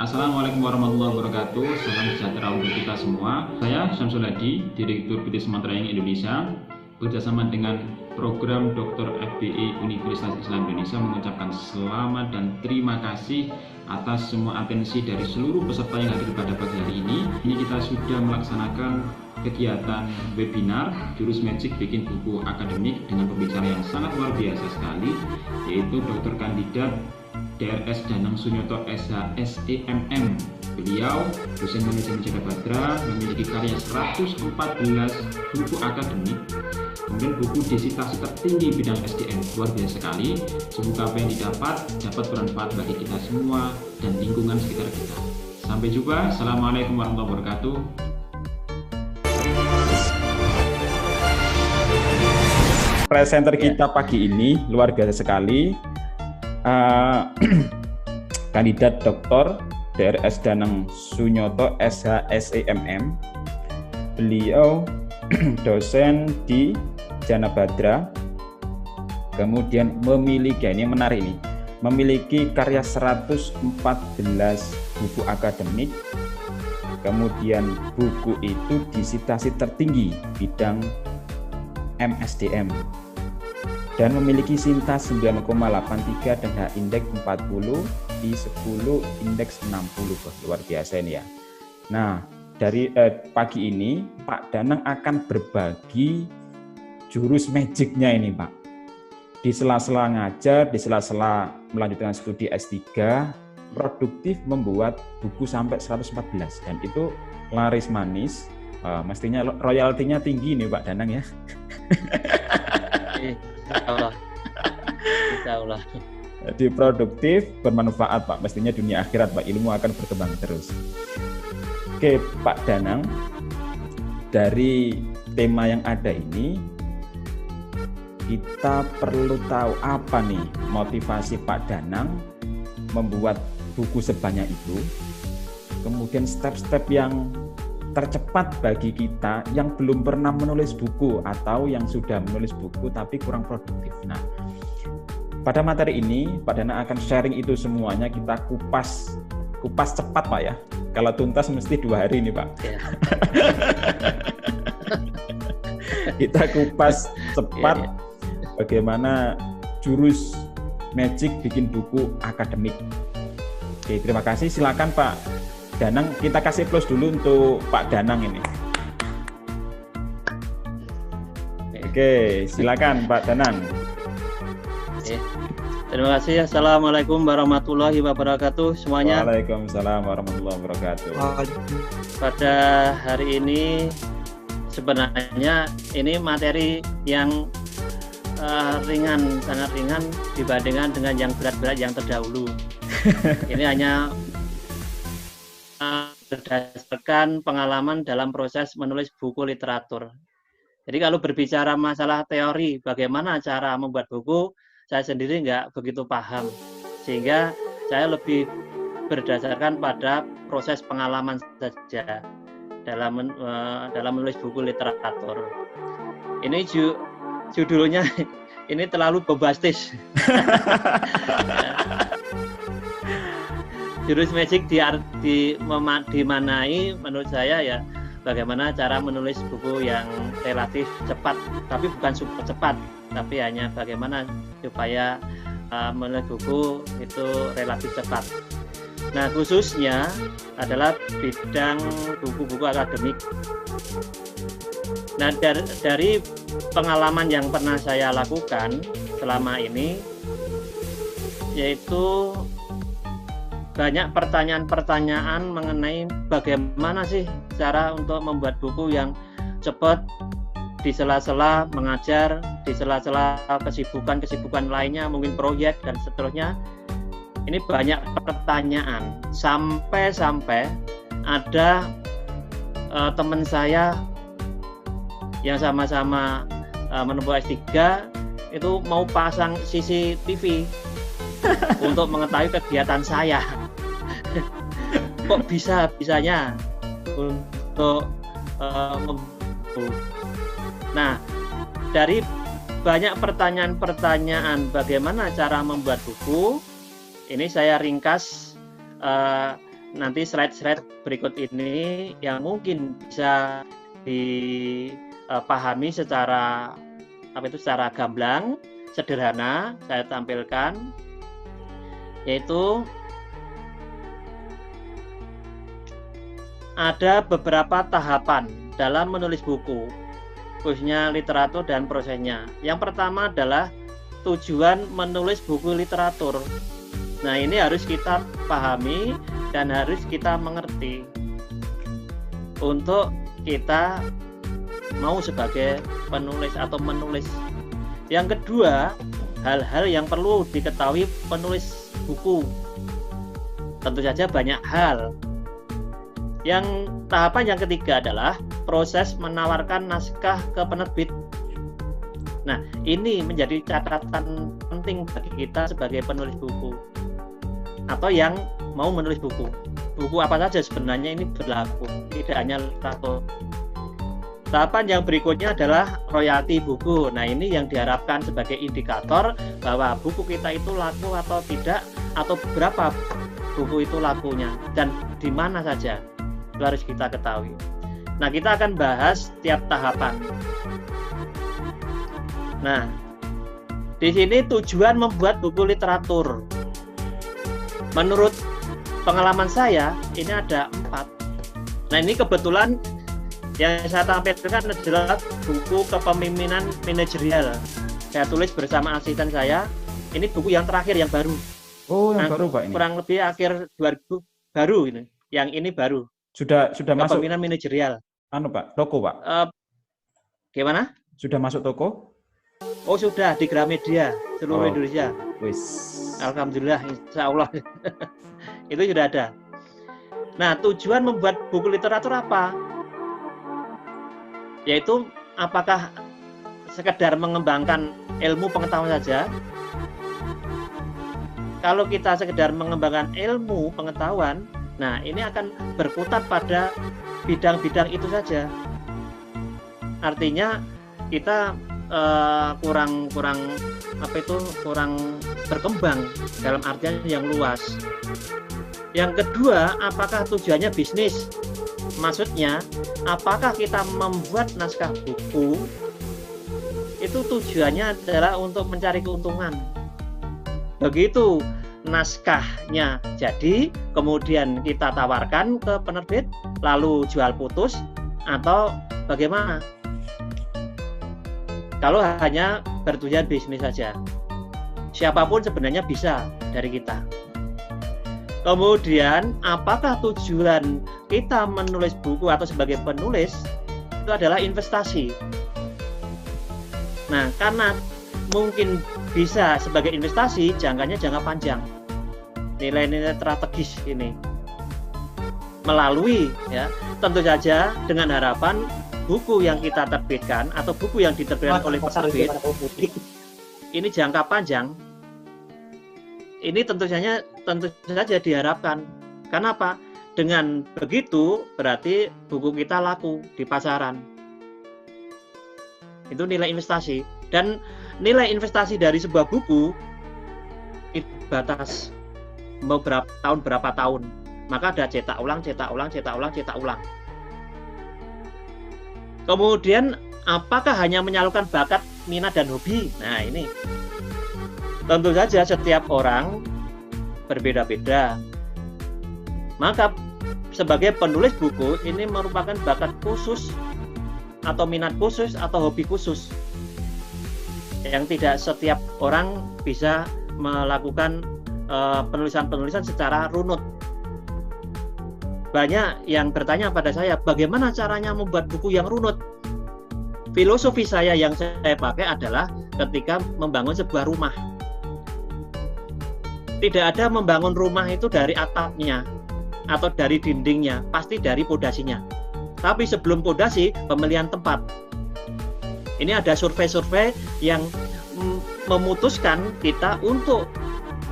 Assalamualaikum warahmatullahi wabarakatuh. Salam sejahtera untuk kita semua. Saya Syamsul Hadi, Direktur PT Smart Training Indonesia, bekerjasama dengan program Dr. FBI Universitas Islam Indonesia mengucapkan selamat dan terima kasih atas semua atensi dari seluruh peserta yang hadir pada pagi hari ini. Ini kita sudah melaksanakan kegiatan webinar Jurus Magic Bikin Buku Akademik dengan pembicara yang sangat luar biasa sekali, yaitu Dr. Kandidat DRS Danang Sunyoto SH SEMM. Beliau dosen manajemen Jana Badra, memiliki karya 114 buku akademik, kemudian buku dissertasi tertinggi bidang SDM. Luar biasa sekali. Semoga apa yang dapat bermanfaat bagi kita semua dan lingkungan sekitar kita. Sampai jumpa. Assalamualaikum warahmatullahi wabarakatuh. Presenter kita pagi ini luar biasa sekali. Kandidat Dr. DRS Danang Sunyoto SH SEMM. Beliau dosen di Jana Badra. Kemudian memiliki, ini menarik nih, memiliki karya 114 buku akademik. Kemudian buku itu dissertasi tertinggi bidang MSDM dan memiliki SINTA 9,83 dan H indeks 40, I10 indeks 60. Luar biasa ini ya. Nah, dari pagi ini Pak Danang akan berbagi jurus magicnya ini, Pak. Di sela-sela ngajar, di sela-sela melanjutkan studi S3, produktif membuat buku sampai 114 dan itu laris manis. Mestinya royaltinya tinggi nih Pak Danang ya. Insya Allah. Jadi produktif, bermanfaat Pak. Mestinya dunia akhirat Pak, ilmu akan berkembang terus. Oke Pak Danang, dari tema yang ada ini, kita perlu tahu apa nih motivasi Pak Danang membuat buku sebanyak itu. Kemudian step-step yang tercepat bagi kita yang belum pernah menulis buku atau yang sudah menulis buku tapi kurang produktif. Nah, pada materi ini Pak Danang akan sharing itu semuanya, kita kupas cepat Pak ya. Kalau tuntas mesti 2 hari nih Pak. Ya. Kita kupas cepat bagaimana jurus magic bikin buku akademik. Oke, terima kasih. Silakan Pak Danang, kita kasih plus dulu untuk Pak Danang ini. Oke, silakan Pak Danang. Terima kasih. Assalamualaikum warahmatullahi wabarakatuh semuanya. Waalaikumsalam warahmatullahi wabarakatuh. Pada hari ini sebenarnya ini materi yang ringan, sangat ringan dibandingkan dengan yang berat-berat yang terdahulu. Ini hanya berdasarkan pengalaman dalam proses menulis buku literatur. Jadi kalau berbicara masalah teori, bagaimana cara membuat buku, saya sendiri nggak begitu paham. Sehingga saya lebih berdasarkan pada proses pengalaman saja dalam menulis buku literatur. Ini judulnya ini terlalu bombastis. Jurus magic dimanai menurut saya ya bagaimana cara menulis buku yang relatif cepat, tapi bukan super cepat, tapi hanya bagaimana supaya menulis buku itu relatif cepat. Nah, khususnya adalah bidang buku-buku akademik. Nah, dari pengalaman yang pernah saya lakukan selama ini, yaitu banyak pertanyaan-pertanyaan mengenai bagaimana sih cara untuk membuat buku yang cepat di sela-sela mengajar, di sela-sela kesibukan lainnya, mungkin proyek dan seterusnya. Ini banyak pertanyaan sampai ada teman saya yang sama-sama menempuh S3 itu mau pasang CCTV untuk mengetahui kegiatan saya. Kok bisanya untuk Nah, dari banyak pertanyaan bagaimana cara membuat buku, ini saya ringkas nanti slide-slide berikut ini yang mungkin bisa dipahami secara secara gamblang, sederhana saya tampilkan, yaitu ada beberapa tahapan dalam menulis buku, khususnya literatur dan prosesnya. Yang pertama adalah tujuan menulis buku literatur. Nah, ini harus kita pahami dan harus kita mengerti untuk kita mau sebagai penulis atau menulis. Yang kedua, hal-hal yang perlu diketahui penulis buku. Tentu saja banyak hal. Yang tahapan yang ketiga adalah proses menawarkan naskah ke penerbit. Nah, ini menjadi catatan penting bagi kita sebagai penulis buku atau yang mau menulis buku. Buku apa saja sebenarnya ini berlaku, tidak hanya literatur. Tahapan yang berikutnya adalah royalti buku. Nah, ini yang diharapkan sebagai indikator bahwa buku kita itu laku atau tidak, atau berapa buku itu lakunya dan di mana saja. Itu harus kita ketahui. Nah, kita akan bahas tiap tahapan. Nah, di sini tujuan membuat buku literatur. Menurut pengalaman saya, ini ada 4. Nah, ini kebetulan yang saya tampilkan adalah buku kepemimpinan manajerial. Saya tulis bersama asisten saya. Ini buku yang terakhir, yang baru. Oh, yang baru, Pak, ini? Kurang lebih akhir 2000 baru ini. Yang ini baru. Sudah masuk kepemimpinan manajerial. Pak, toko, Pak? Gimana? Sudah masuk toko? Oh, sudah di Gramedia seluruh Indonesia. Wis. Alhamdulillah, insya Allah. Itu sudah ada. Nah, tujuan membuat buku literatur apa? Yaitu apakah sekedar mengembangkan ilmu pengetahuan saja? Kalau kita sekedar mengembangkan ilmu pengetahuan, nah ini akan berkutat pada bidang-bidang itu saja. Artinya kita kurang berkembang dalam artian yang luas. Yang kedua, apakah tujuannya bisnis? Maksudnya, apakah kita membuat naskah buku itu tujuannya adalah untuk mencari keuntungan. Begitu naskahnya jadi, kemudian kita tawarkan ke penerbit, lalu jual putus, atau bagaimana? Kalau hanya bertujuan bisnis saja, siapapun sebenarnya bisa dari kita. Kemudian, apakah tujuan kita menulis buku atau sebagai penulis itu adalah investasi? Nah, karena mungkin bisa sebagai investasi, jangkanya jangka panjang, nilai-nilai strategis ini melalui, ya, tentu saja dengan harapan buku yang kita terbitkan atau buku yang diterbitkan oleh penerbit ini jangka panjang. Ini tentu saja diharapkan. Kenapa? Dengan begitu berarti buku kita laku di pasaran. Itu nilai investasi. Dan nilai investasi dari sebuah buku itu batas mau berapa tahun. Maka ada cetak ulang. Kemudian apakah hanya menyalurkan bakat, minat, dan hobi? Nah, ini tentu saja setiap orang berbeda-beda. Maka sebagai penulis buku ini merupakan bakat khusus atau minat khusus atau hobi khusus yang tidak setiap orang bisa melakukan penulisan-penulisan secara runut. Banyak yang bertanya pada saya, bagaimana caranya membuat buku yang runut? Filosofi saya yang saya pakai adalah ketika membangun sebuah rumah. Tidak ada membangun rumah itu dari atapnya atau dari dindingnya, pasti dari pondasinya. Tapi sebelum pondasi, pemilihan tempat. Ini ada survei-survei yang memutuskan kita untuk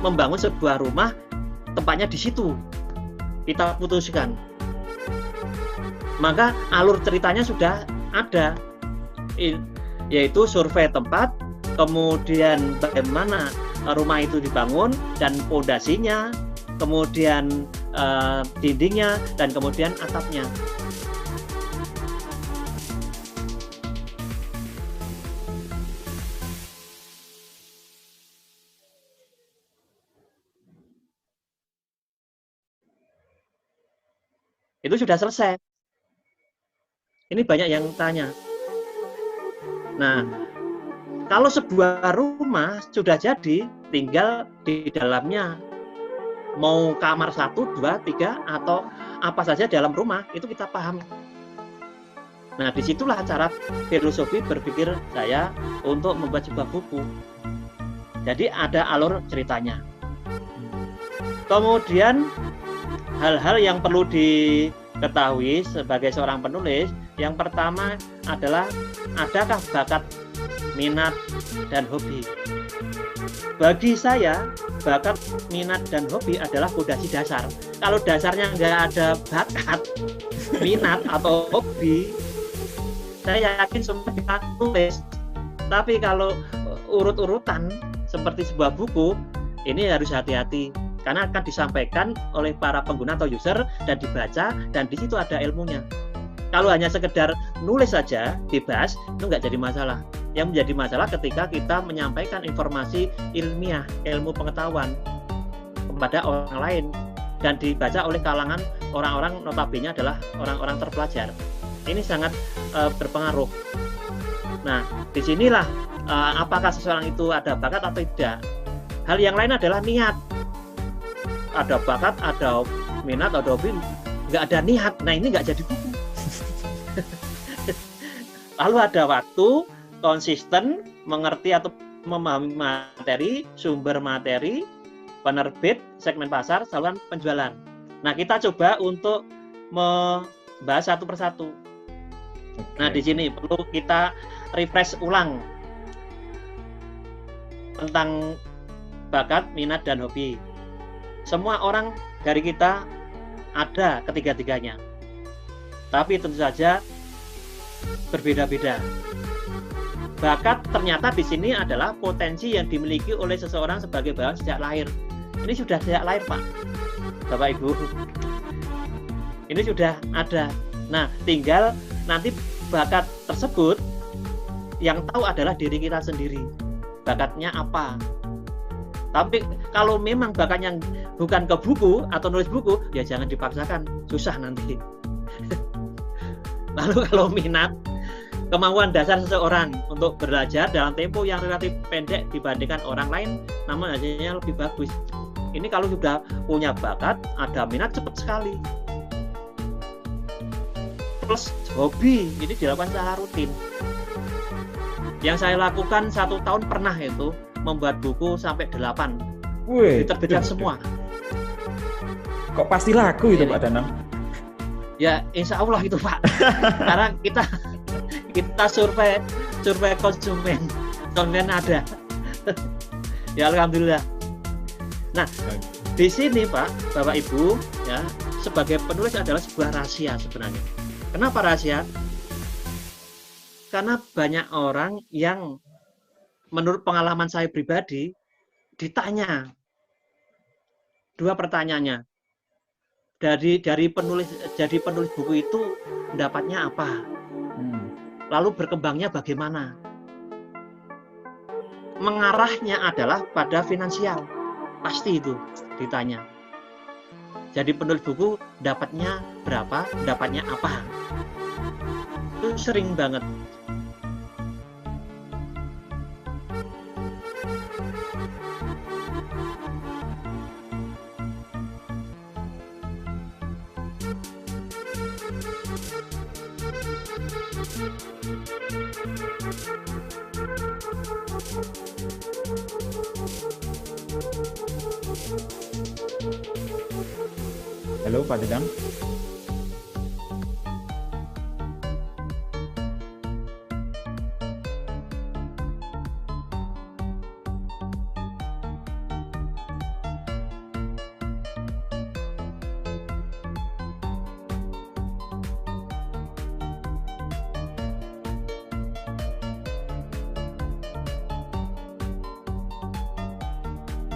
membangun sebuah rumah, tempatnya di situ. Kita putuskan. Maka alur ceritanya sudah ada, yaitu survei tempat, kemudian bagaimana rumah itu dibangun dan pondasinya, kemudian dindingnya, dan kemudian atapnya. Itu sudah selesai. Ini banyak yang tanya. Nah, kalau sebuah rumah sudah jadi, tinggal di dalamnya mau kamar 1, 2, 3 atau apa saja dalam rumah, itu kita paham. Nah, disitulah cara filosofi berpikir saya untuk membuat sebuah buku. Jadi ada alur ceritanya. Kemudian hal-hal yang perlu diketahui sebagai seorang penulis, yang pertama adalah adakah bakat, minat, dan hobi. Bagi saya, bakat, minat, dan hobi adalah fondasi dasar. Kalau dasarnya nggak ada bakat, minat, atau hobi, saya yakin semua bisa tulis. Tapi kalau urut-urutan seperti sebuah buku, ini harus hati-hati. Karena akan disampaikan oleh para pengguna atau user dan dibaca, dan di situ ada ilmunya. Kalau hanya sekedar nulis saja, bebas, itu nggak jadi masalah. Yang menjadi masalah ketika kita menyampaikan informasi ilmiah, ilmu pengetahuan kepada orang lain, dan dibaca oleh kalangan orang-orang notabene adalah orang-orang terpelajar. Ini sangat berpengaruh. Nah, disinilah apakah seseorang itu ada bakat atau tidak. Hal yang lain adalah niat. Ada bakat, ada minat, ada hobi, nggak ada niat. Nah, ini nggak jadi buku. Lalu ada waktu, konsisten, mengerti atau memahami materi, sumber materi, penerbit, segmen pasar, saluran penjualan. Nah, kita coba untuk membahas satu persatu. Nah, di sini perlu kita refresh ulang tentang bakat, minat, dan hobi. Semua orang dari kita ada ketiga-tiganya. Tapi tentu saja berbeda-beda. Bakat ternyata di sini adalah potensi yang dimiliki oleh seseorang sebagai bawaan sejak lahir. Ini sudah sejak lahir, Pak, Bapak Ibu. Ini sudah ada. Nah, tinggal nanti bakat tersebut yang tahu adalah diri kita sendiri. Bakatnya apa? Tapi kalau memang bakatnya bukan ke buku atau nulis buku, ya jangan dipaksakan, susah nanti. Lalu kalau minat, kemauan dasar seseorang untuk belajar dalam tempo yang relatif pendek dibandingkan orang lain, namun hasilnya lebih bagus. Ini kalau sudah punya bakat, ada minat, cepat sekali. Plus hobi, ini dilakukan secara rutin. Yang saya lakukan 1 tahun pernah itu membuat buku sampai 8. Wih, diterbitkan semua. Kok pasti laku itu, Pak Danang? Ya, insya Allah itu, Pak. Karena kita survei konsumen ada. Ya, alhamdulillah. Nah, di sini, Pak, Bapak Ibu, ya, sebagai penulis adalah sebuah rahasia sebenarnya. Kenapa rahasia? Karena banyak orang yang menurut pengalaman saya pribadi ditanya 2 pertanyaannya. Dari penulis buku itu pendapatnya apa? Lalu berkembangnya bagaimana? Mengarahnya adalah pada finansial. Pasti itu ditanya. Jadi penulis buku dapatnya berapa? Dapatnya apa? Itu sering banget. Halo, Pak Danang.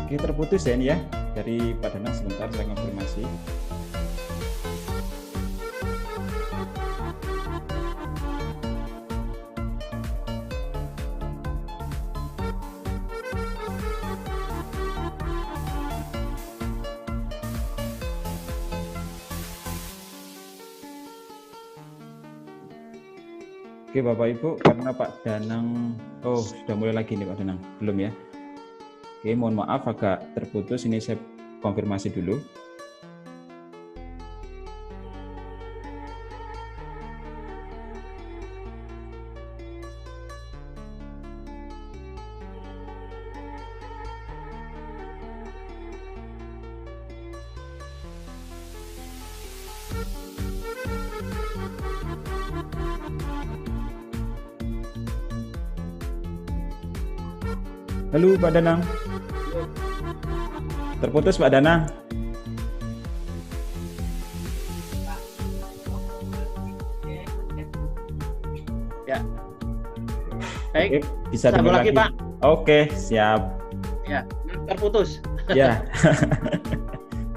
Oke, terputus ya dari Pak Danang, sebentar saya konfirmasi. Oke Bapak Ibu, karena Pak Danang, sudah mulai lagi nih Pak Danang, belum ya? Oke, mohon maaf agak terputus, ini saya konfirmasi dulu. Halo Pak Danang. Terputus Pak Danang. Ya. Baik. Oke, bisa dengar lagi Pak. Oke, siap. Ya, terputus. Ya.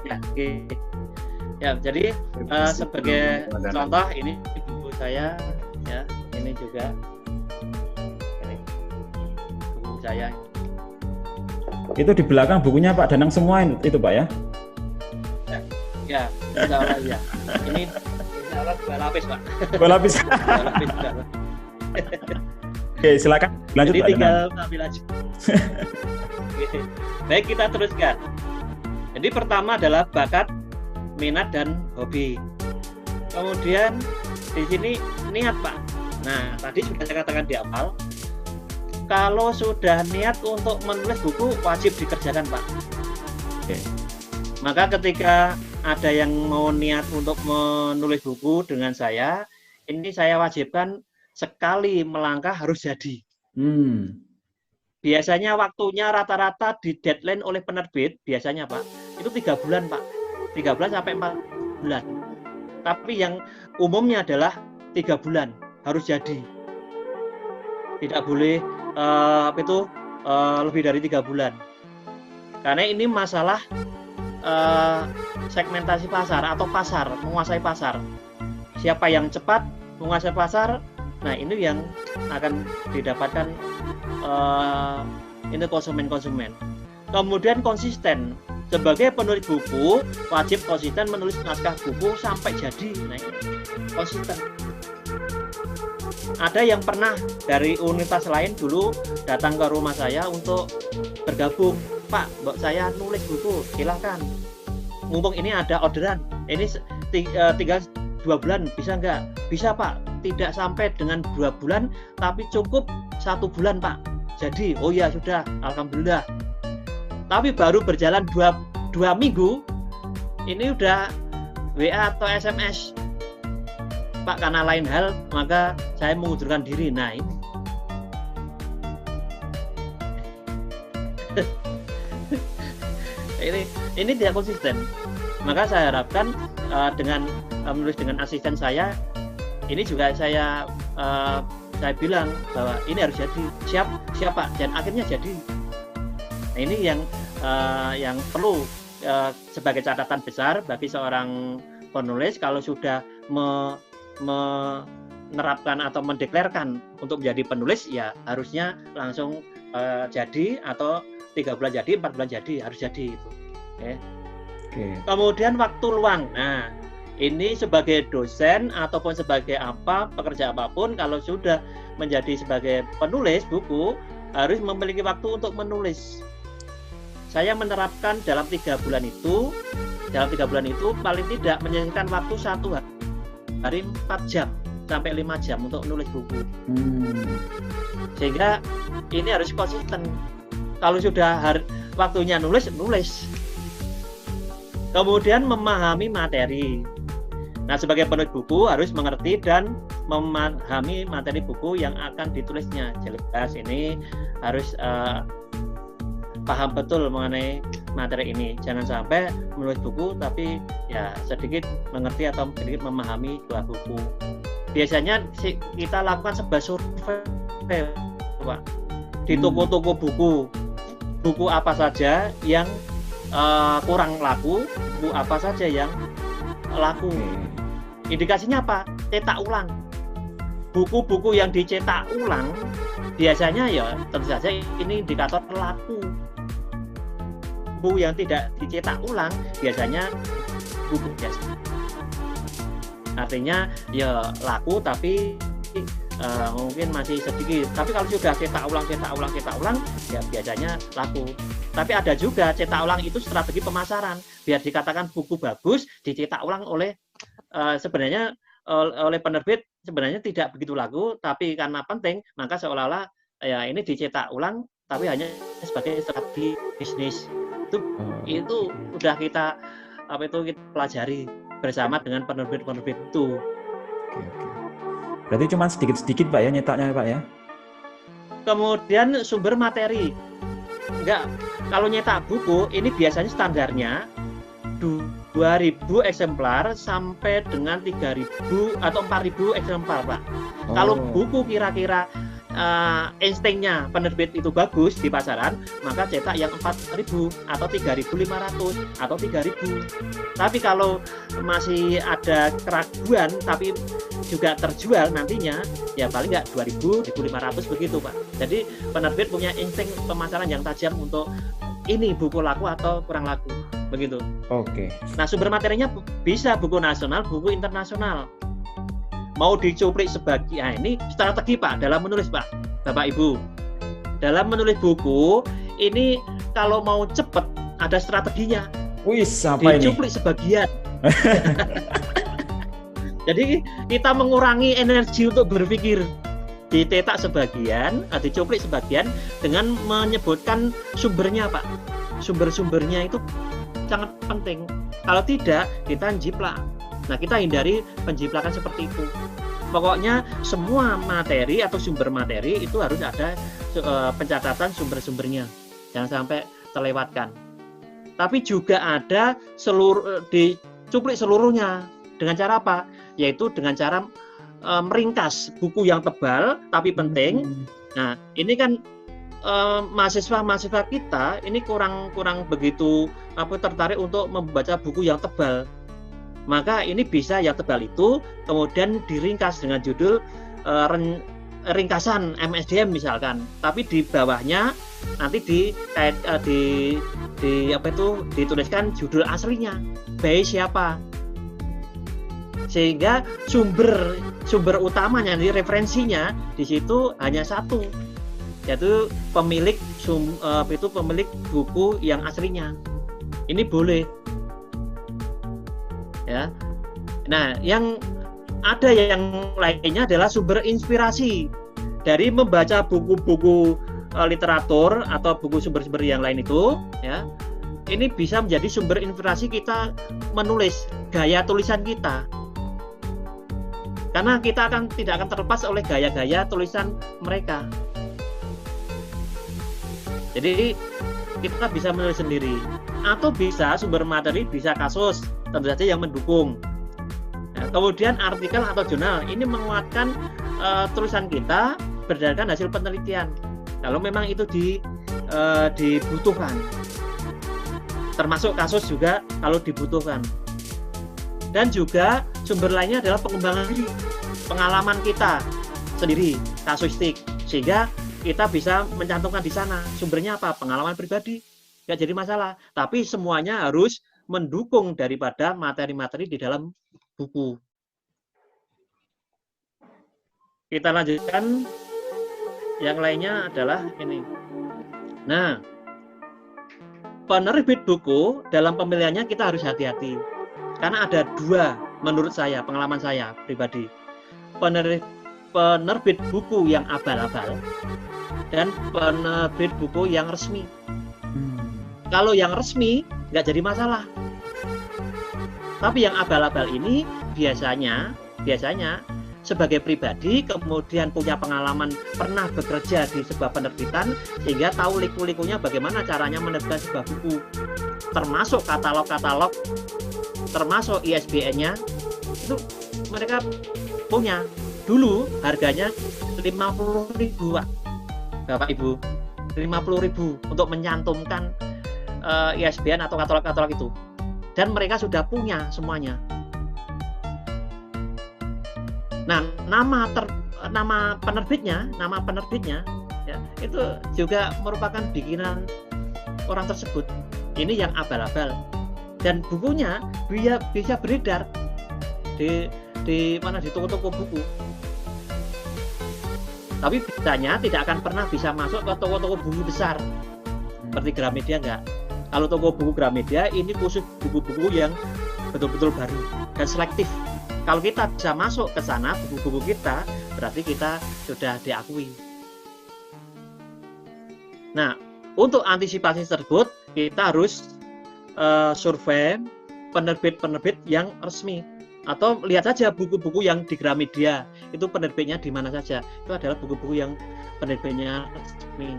Ya, oke. Ya, jadi sebagai contoh ini buku saya, ya, ini juga ini buku saya. Itu di belakang bukunya Pak Danang semua itu Pak ya? Ya, insya Allah ya. Ini insya Allah 2 lapis Pak. 2 lapis. 2 lapis. Oke, silakan lanjut jadi Pak tinggal Danang. ambil aja. Baik, kita teruskan. Jadi pertama adalah bakat, minat dan hobi. Kemudian di sini niat Pak. Nah, tadi sudah saya katakan di awal, kalau sudah niat untuk menulis buku wajib dikerjakan Pak. Oke. Maka ketika ada yang mau niat untuk menulis buku dengan saya, ini saya wajibkan sekali melangkah harus jadi. Biasanya waktunya rata-rata di deadline oleh penerbit, biasanya Pak, itu 3 bulan Pak. 3 bulan sampai 4 bulan. Tapi yang umumnya adalah 3 bulan harus jadi. Tidak boleh lebih dari 3 bulan. Karena ini masalah segmentasi pasar atau pasar, menguasai pasar. Siapa yang cepat menguasai pasar, nah ini yang akan didapatkan ini konsumen. Kemudian konsisten. Sebagai penulis buku, wajib konsisten menulis naskah buku sampai jadi. Nah, ini konsisten. Ada yang pernah dari universitas lain dulu datang ke rumah saya untuk bergabung. Pak, mbak saya nulis buku, silakan. Mumpung ini ada orderan, ini tinggal 2 bulan, bisa nggak? Bisa Pak, tidak sampai dengan 2 bulan, tapi cukup 1 bulan Pak. Jadi, oh ya sudah, alhamdulillah. Tapi baru berjalan 2 minggu, ini udah WA atau SMS. Pak, karena lain hal, maka saya mengundurkan diri. Nah, ini tidak konsisten. Maka saya harapkan dengan menulis dengan asisten saya, ini juga saya bilang bahwa ini harus jadi. Siap Pak, dan akhirnya jadi. Nah, ini yang perlu sebagai catatan besar bagi seorang penulis kalau sudah menerapkan atau mendeklarkan untuk menjadi penulis, ya harusnya langsung jadi, atau 3 bulan jadi, 4 bulan jadi, harus jadi itu. Okay. Kemudian waktu luang. Nah, ini sebagai dosen ataupun sebagai pekerja apapun, kalau sudah menjadi sebagai penulis buku harus memiliki waktu untuk menulis. Saya menerapkan dalam 3 bulan itu paling tidak menyisihkan waktu 1 hari 4 jam sampai 5 jam untuk menulis buku. Sehingga ini harus konsisten. Kalau sudah waktunya nulis. Kemudian memahami materi. Nah, sebagai penulis buku harus mengerti dan memahami materi buku yang akan ditulisnya. Jelas ini harus paham betul mengenai materi ini. Jangan sampai menulis buku tapi ya sedikit mengerti atau sedikit memahami buah buku. Biasanya kita lakukan sebuah survei Pak, di toko-toko buku. buku apa saja yang kurang laku, buku apa saja yang laku. Indikasinya apa? Cetak ulang. Buku-buku yang dicetak ulang biasanya ya tentu saja ini indikator laku. Buku yang tidak dicetak ulang biasanya buku biasa. Artinya ya laku tapi mungkin masih sedikit. Tapi kalau sudah cetak ulang, ya biasanya laku. Tapi ada juga cetak ulang itu strategi pemasaran. Biar dikatakan buku bagus, dicetak ulang oleh sebenarnya oleh penerbit sebenarnya tidak begitu laku, tapi karena penting maka seolah-olah ya ini dicetak ulang, tapi hanya sebagai strategi bisnis. Itu udah kita kita pelajari bersama dengan penerbit-penerbit itu. Oke. Berarti cuma sedikit-sedikit Pak ya nyetaknya Pak ya? Kemudian sumber materi. Enggak, kalau nyetak buku ini biasanya standarnya 2.000 eksemplar sampai dengan 3.000 atau 4.000 eksemplar Pak. Kalau buku kira-kira instingnya penerbit itu bagus di pasaran, maka cetak yang 4.000 atau 3.500 atau 3.000. Tapi kalau masih ada keraguan tapi juga terjual nantinya, ya paling nggak 2.000, 1.500 begitu Pak. Jadi penerbit punya insting pemasaran yang tajam untuk ini buku laku atau kurang laku, begitu. Oke. Nah sumber materinya bisa buku nasional, buku internasional. Mau dicuplik sebagian ini strategi Pak dalam menulis Pak, Bapak Ibu. Dalam menulis buku ini kalau mau cepet ada strateginya. Wih, apa ini? Dicuplik sebagian. Jadi kita mengurangi energi untuk berpikir. Ditetak sebagian, dicuplik sebagian dengan menyebutkan sumbernya Pak. Sumber-sumbernya itu sangat penting. Kalau tidak kita jiplak. Nah, kita hindari penjiplakan seperti itu. Pokoknya semua materi atau sumber materi itu harus ada pencatatan sumber-sumbernya. Jangan sampai terlewatkan. Tapi juga ada dicuplik seluruhnya. Dengan cara apa? Yaitu dengan cara meringkas buku yang tebal tapi penting. Nah, ini kan mahasiswa kita ini kurang begitu tertarik untuk membaca buku yang tebal. Maka ini bisa yang tebal itu kemudian diringkas dengan judul ringkasan MSDM misalkan, tapi di bawahnya nanti dituliskan judul aslinya by siapa, sehingga sumber utamanya di referensinya di situ hanya satu, yaitu pemilik buku yang aslinya. Ini boleh. Ya. Nah, yang ada yang lainnya adalah sumber inspirasi dari membaca buku-buku literatur atau buku sumber-sumber yang lain itu, ya. Ini bisa menjadi sumber inspirasi kita menulis gaya tulisan kita. Karena kita tidak akan terlepas oleh gaya-gaya tulisan mereka. Jadi kita bisa menulis sendiri, atau bisa sumber materi, bisa kasus, tentu saja yang mendukung. Nah, kemudian artikel atau jurnal ini menguatkan tulisan kita berdasarkan hasil penelitian. Kalau memang itu dibutuhkan, termasuk kasus juga kalau dibutuhkan. Dan juga sumber lainnya adalah pengembangan diri, pengalaman kita sendiri, kasuistik, sehingga kita bisa mencantumkan di sana sumbernya apa, pengalaman pribadi, nggak jadi masalah. Tapi semuanya harus mendukung daripada materi-materi di dalam buku. Kita lanjutkan, yang lainnya adalah ini. Nah, penerbit buku dalam pemilihannya kita harus hati-hati, karena ada dua menurut saya, pengalaman saya pribadi. Penerbit buku yang abal-abal dan penerbit buku yang resmi. Kalau yang resmi nggak jadi masalah. Tapi yang abal-abal ini biasanya sebagai pribadi kemudian punya pengalaman pernah bekerja di sebuah penerbitan sehingga tahu liku-likunya bagaimana caranya menerbitkan sebuah buku, termasuk katalog-katalog, termasuk ISBN-nya itu mereka punya. Dulu harganya 50.000 Pak, Bapak Ibu. 50.000 untuk menyantumkan ISBN atau katalog-katalog itu. Dan mereka sudah punya semuanya. Nah, nama penerbitnya ya, itu juga merupakan bikinan orang tersebut. Ini yang abal-abal. Dan bukunya bisa beredar di toko-toko buku. Tapi biasanya tidak akan pernah bisa masuk ke toko-toko buku besar seperti Gramedia enggak. Kalau toko buku Gramedia ini khusus buku-buku yang betul-betul baru dan selektif. Kalau kita bisa masuk ke sana buku-buku kita, berarti kita sudah diakui. Nah, untuk antisipasi tersebut kita harus survei penerbit-penerbit yang resmi. Atau lihat saja buku-buku yang di Gramedia, itu penerbitnya di mana saja. Itu adalah buku-buku yang penerbitnya resmi.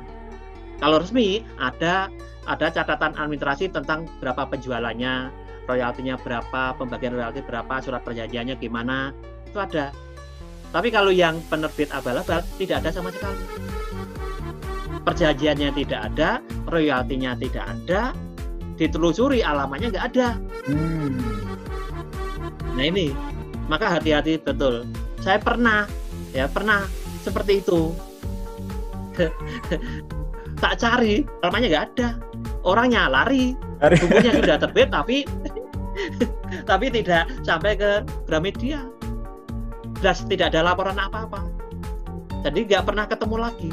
Kalau resmi, ada catatan administrasi tentang berapa penjualannya, royaltinya berapa, pembagian royalti berapa, surat perjanjiannya gimana, itu ada. Tapi kalau yang penerbit abal-abal, tidak ada sama sekali. Perjanjiannya tidak ada, royaltinya tidak ada, ditelusuri alamannya nggak ada. Nah ini, maka hati-hati betul. Saya pernah seperti itu. Tak cari, alamannya nggak ada. Orangnya lari, bukunya sudah terbit tapi tidak sampai ke Gramedia. Jelas tidak ada laporan apa-apa. Jadi nggak pernah ketemu lagi.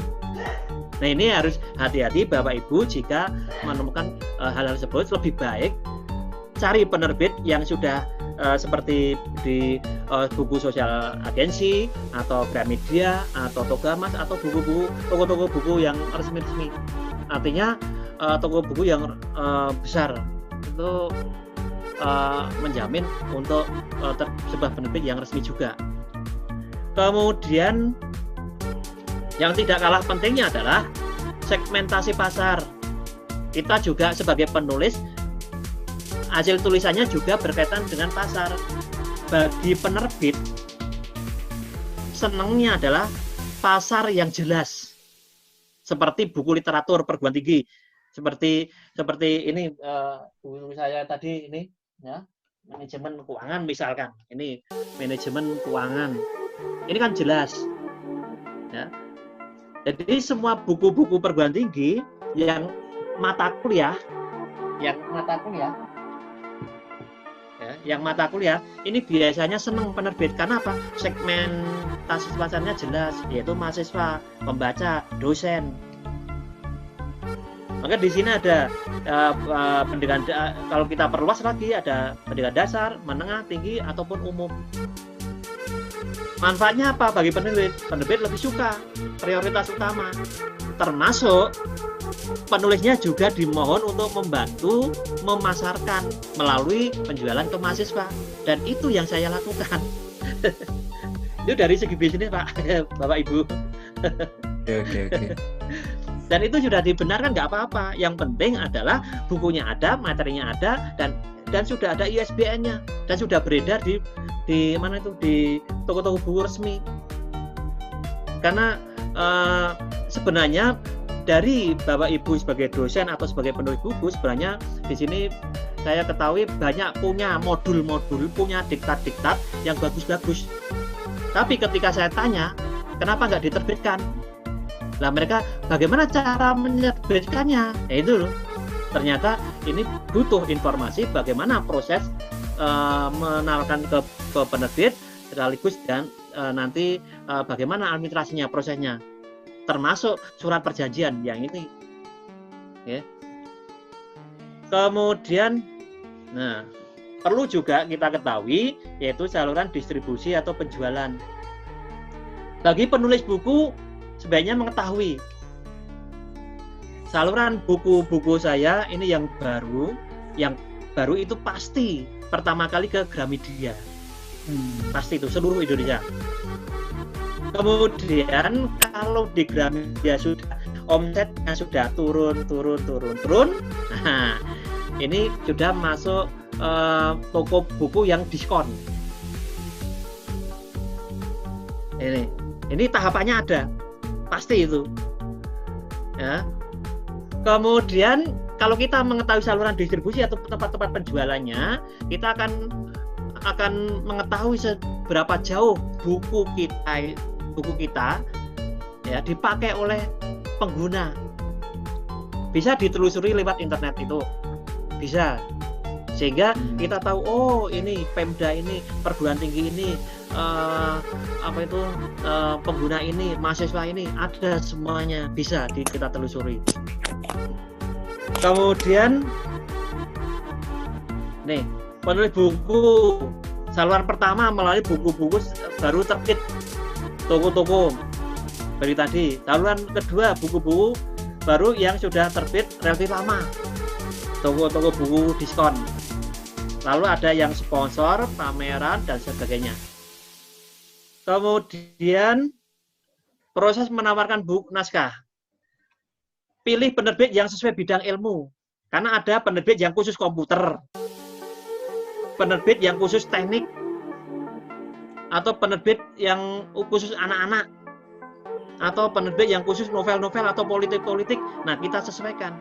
Nah ini harus hati-hati Bapak Ibu jika menemukan hal tersebut. Lebih baik cari penerbit yang sudah seperti di buku sosial agensi atau Gramedia atau Togamas atau toko-toko buku yang resmi-resmi. Artinya toko buku yang besar itu menjamin untuk sebuah penerbit yang resmi juga. Kemudian yang tidak kalah pentingnya adalah segmentasi pasar. Kita juga sebagai penulis, hasil tulisannya juga berkaitan dengan pasar. Bagi penerbit, senangnya adalah pasar yang jelas, seperti buku literatur perguruan tinggi, seperti ini buku saya tadi ini, ya, manajemen keuangan misalkan. Ini manajemen keuangan, ini kan jelas, ya. Jadi semua buku-buku perguruan tinggi yang mata kuliah, yang mata kuliah ini biasanya senang penerbit. Karena apa? Segmentasi pasarnya jelas, yaitu mahasiswa, pembaca, dosen. Maka di sini ada pendidikan, kalau kita perluas lagi ada pendidikan dasar, menengah, tinggi ataupun umum. Manfaatnya apa bagi penerbit? Penerbit lebih suka, prioritas utama. Termasuk penulisnya juga dimohon untuk membantu memasarkan melalui penjualan ke mahasiswa, dan itu yang saya lakukan. Itu dari segi bisnis Pak, Bapak Ibu. Oke. Dan itu sudah dibenarkan, nggak apa-apa. Yang penting adalah bukunya ada, materinya ada, dan sudah ada ISBN-nya dan sudah beredar di mana itu, di toko-toko buku resmi. Karena sebenarnya dari Bapak Ibu sebagai dosen atau sebagai penulis buku, sebenarnya di sini saya ketahui banyak punya modul-modul, punya diktat-diktat yang bagus-bagus. Tapi ketika saya tanya, kenapa nggak diterbitkan? Lah mereka bagaimana cara menerbitkannya? Ya itu loh. Ternyata ini butuh informasi bagaimana proses menawarkan ke penerbit, sekaligus dan nanti bagaimana administrasinya, prosesnya. Termasuk surat perjanjian yang ini, ya. Kemudian, nah perlu juga kita ketahui yaitu saluran distribusi atau penjualan. Bagi penulis buku sebaiknya mengetahui saluran buku-buku saya ini yang baru itu pasti pertama kali ke Gramedia, pasti itu seluruh Indonesia. Kemudian kalau di Gramedia sudah omsetnya sudah turun, nah ini sudah masuk toko buku yang diskon. Ini tahapannya ada, pasti itu. Ya, Kemudian kalau kita mengetahui saluran distribusi atau tempat-tempat penjualannya, kita akan mengetahui seberapa jauh buku kita ya dipakai oleh pengguna. Bisa ditelusuri lewat internet itu, bisa, sehingga kita tahu, oh ini Pemda ini, perguruan tinggi ini, pengguna ini, mahasiswa ini, ada semuanya, bisa kita telusuri. Kemudian nih, penulis buku saluran pertama melalui buku-buku baru terbit toko-toko dari tadi. Saluran kedua buku-buku baru yang sudah terbit relatif lama, toko-toko buku diskon. Lalu ada yang sponsor, pameran, dan sebagainya. Kemudian proses menawarkan buku naskah. Pilih penerbit yang sesuai bidang ilmu, karena ada penerbit yang khusus komputer, penerbit yang khusus teknik, atau penerbit yang khusus anak-anak, atau penerbit yang khusus novel-novel atau politik-politik. Nah, kita sesuaikan.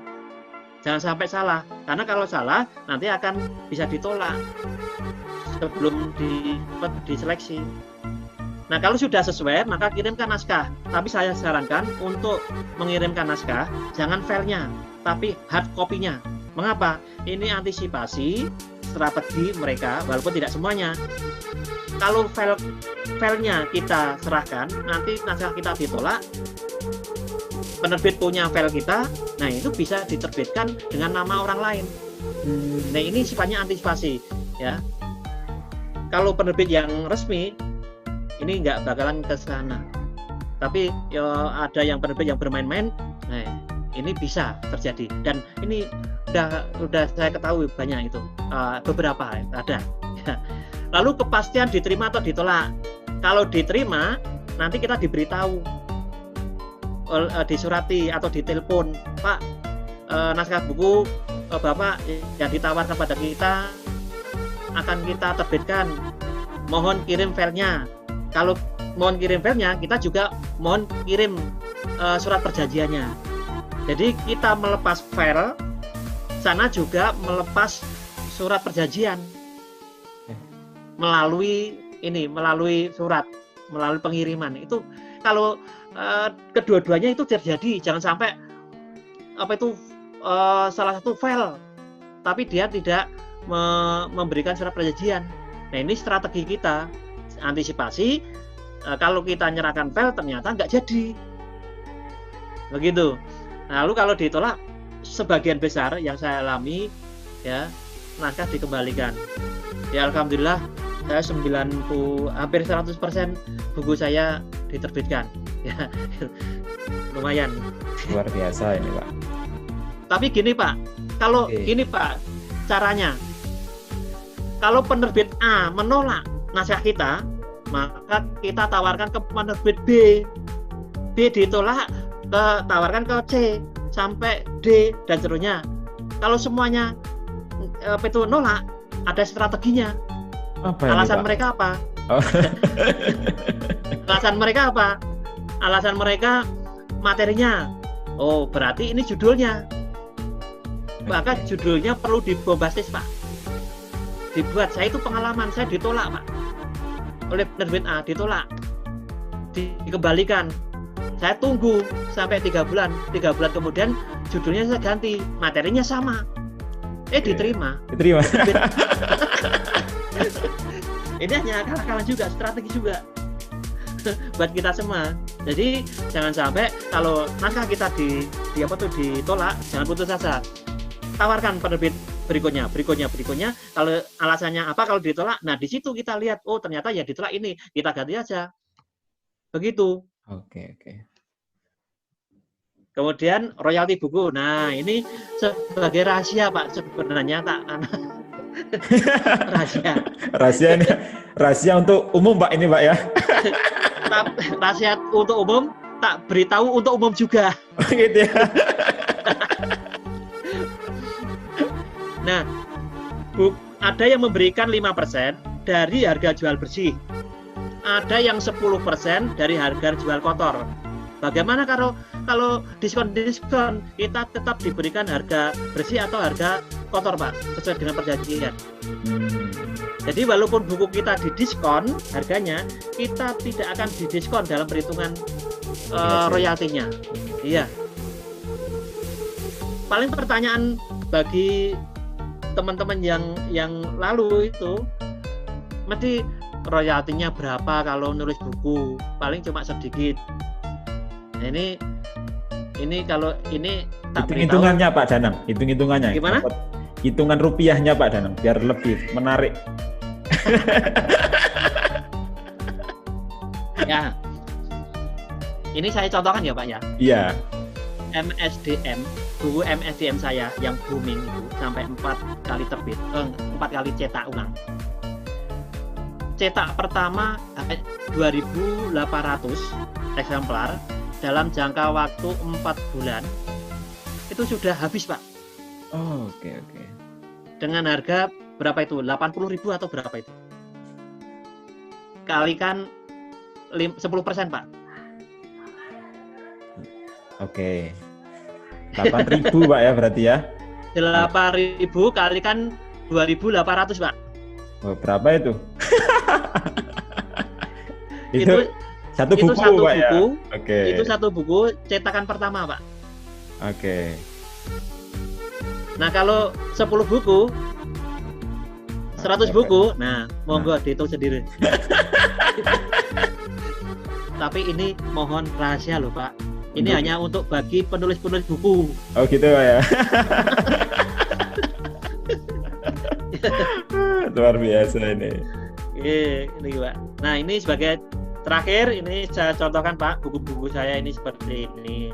Jangan sampai salah, karena kalau salah nanti akan bisa ditolak sebelum diseleksi. Nah, kalau sudah sesuai, maka kirimkan naskah. Tapi saya sarankan untuk mengirimkan naskah, jangan filenya, tapi hard copy-nya. Mengapa? Ini antisipasi strategi mereka, walaupun tidak semuanya. Kalau filenya kita serahkan, nanti naskah kita ditolak, penerbit punya file kita, nah itu bisa diterbitkan dengan nama orang lain. Nah, ini sifatnya antisipasi, ya. Kalau penerbit yang resmi, ini nggak bakalan ke sana. Tapi ya, ada yang penerbit yang bermain-main, nah ini bisa terjadi. Dan ini sudah saya ketahui banyak itu, beberapa ada. Lalu kepastian diterima atau ditolak. Kalau diterima, nanti kita diberitahu, disurati atau ditelepon, Pak, naskah buku Bapak yang ditawarkan pada kita akan kita terbitkan. Mohon kirim filenya. Kalau mohon kirim filenya, kita juga mohon kirim surat perjanjiannya. Jadi kita melepas file, sana juga melepas surat perjanjian melalui surat, melalui pengiriman. Itu kalau kedua-duanya itu terjadi, jangan sampai salah satu file, tapi dia tidak memberikan surat perjanjian. Nah, ini strategi kita. Antisipasi, kalau kita nyerahkan file ternyata nggak jadi, begitu. Lalu kalau ditolak, sebagian besar yang saya alami, ya, naskah dikembalikan. Ya, alhamdulillah saya hampir 100% buku saya diterbitkan, ya. Lumayan, luar biasa ini, Pak. Tapi gini, Pak, kalau gini, Pak, caranya, kalau penerbit A menolak naskah kita, maka kita tawarkan ke penerbit B. B ditolak, tawarkan ke C sampai D dan seterusnya. Kalau semuanya nolak, ada strateginya. Alasan mereka apa? Oh. Alasan mereka apa? Alasan mereka materinya. Oh, berarti ini judulnya. Maka judulnya perlu dibombastis, Pak. Dibuat. Saya itu pengalaman, saya ditolak, Pak, oleh penerbit A, ditolak, dikembalikan. Saya tunggu sampai 3 bulan. 3 bulan kemudian judulnya saya ganti, materinya sama. Diterima. Ini hanya akal-akalan juga, strategi juga buat kita semua. Jadi jangan sampai kalau naskah kita ditolak, jangan putus asa. Tawarkan penerbit berikutnya. Kalau alasannya apa kalau ditolak? Nah, di situ kita lihat, oh ternyata ya ditolak ini, kita ganti aja. Begitu. Oke. Kemudian royalti buku. Nah, ini sebagai rahasia, Pak, sebenarnya rahasia untuk umum, Pak, ini, Pak, ya. Rahasia untuk umum, tak beritahu untuk umum juga. Gitu ya. Nah, ada yang memberikan 5% dari harga jual bersih. Ada yang 10% dari harga jual kotor. Bagaimana kalau diskon kita tetap diberikan harga bersih atau harga kotor Pak, sesuai dengan perjanjian. Jadi walaupun buku kita didiskon harganya, kita tidak akan didiskon dalam perhitungan royaltinya. Iya. Paling pertanyaan bagi teman-teman yang lalu itu, mesti royaltinya berapa kalau nulis buku? Paling cuma sedikit. Nah, ini kalau ini tak hitung-hitungannya Pak Danang, hitung-hitungannya. Gimana? Hitungan rupiahnya Pak Danang biar lebih menarik. Ya. Ini saya contohkan ya Pak ya. Iya. buku MSDM saya yang booming itu sampai 4 kali terbit, 4 kali cetak ulang. Cetak pertama 2.800 eksemplar dalam jangka waktu 4 bulan. Itu sudah habis Pak. Oh, oke. Dengan harga berapa itu? 80.000 atau berapa itu? Kalikan 10% Pak. Oke. 8.000 Pak ya berarti ya? 8.000 kalikan 2.800 Pak. Oh, berapa itu? itu satu buku Pak ya? Oke. Itu satu buku cetakan pertama Pak. Oke. Nah kalau 10 buku 100 buku, nah monggo dihitung sendiri. Tapi ini mohon rahasia loh Pak. Ini hanya untuk bagi penulis-penulis buku. Oh gitu Pak ya. Luar biasa ini. Ini Pak. Nah ini sebagai terakhir, ini saya contohkan Pak, buku-buku saya ini seperti ini.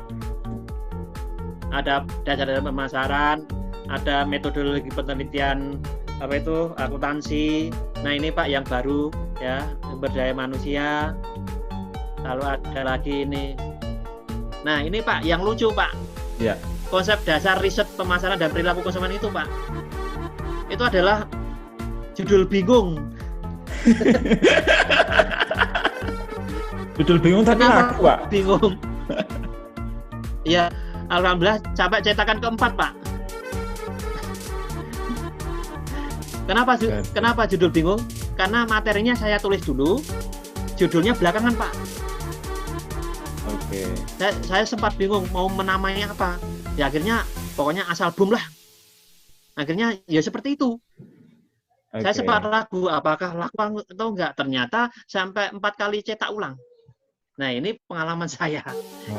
Ada dasar pemasaran, ada metodologi penelitian akuntansi. Nah ini Pak yang baru ya, sumber daya manusia. Lalu ada lagi ini. Nah ini Pak yang lucu Pak. Ya. Konsep dasar riset pemasaran dan perilaku konsumen itu Pak. Itu adalah judul bingung. Judul bingung tapi laku Pak. Bingung. Ya, alhamdulillah sampai cetakan keempat Pak. Kenapa judul bingung? Karena materinya saya tulis dulu, judulnya belakangan Pak. Oke. Saya sempat bingung mau menamainya apa. Ya akhirnya pokoknya asal boom lah. Akhirnya ya seperti itu. Okay. Saya sempat ragu apakah laku atau enggak. Ternyata sampai 4 kali cetak ulang. Nah ini pengalaman saya.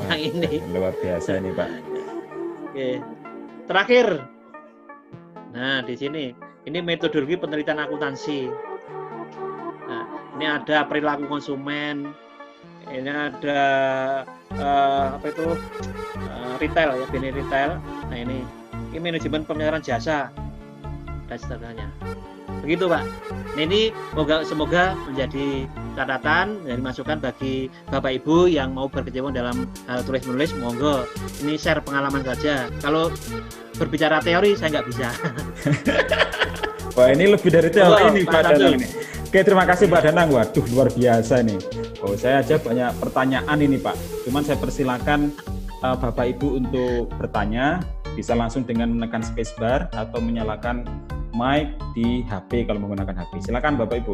Yang ini. Luar biasa ini Pak. Oke. Terakhir. Nah di sini. Ini metodologi penelitian akuntansi. Nah ini ada perilaku konsumen. Ini ada retail ya, BNI retail. Nah ini manajemen pemeliharaan jasa dan seterusnya. Begitu Pak. Nah, ini semoga menjadi catatan dan masukan bagi Bapak Ibu yang mau berkecimpung dalam hal tulis menulis. Monggo ini share pengalaman saja. Kalau berbicara teori saya nggak bisa. Wah ini lebih dari teori ini Pak Danang ini. Oke, terima kasih Pak Danang. Waduh, luar biasa nih. Oh, saya aja banyak pertanyaan ini Pak. Cuman saya persilakan Bapak Ibu untuk bertanya. Bisa langsung dengan menekan spacebar atau menyalakan mic di HP kalau menggunakan HP. Silakan Bapak Ibu.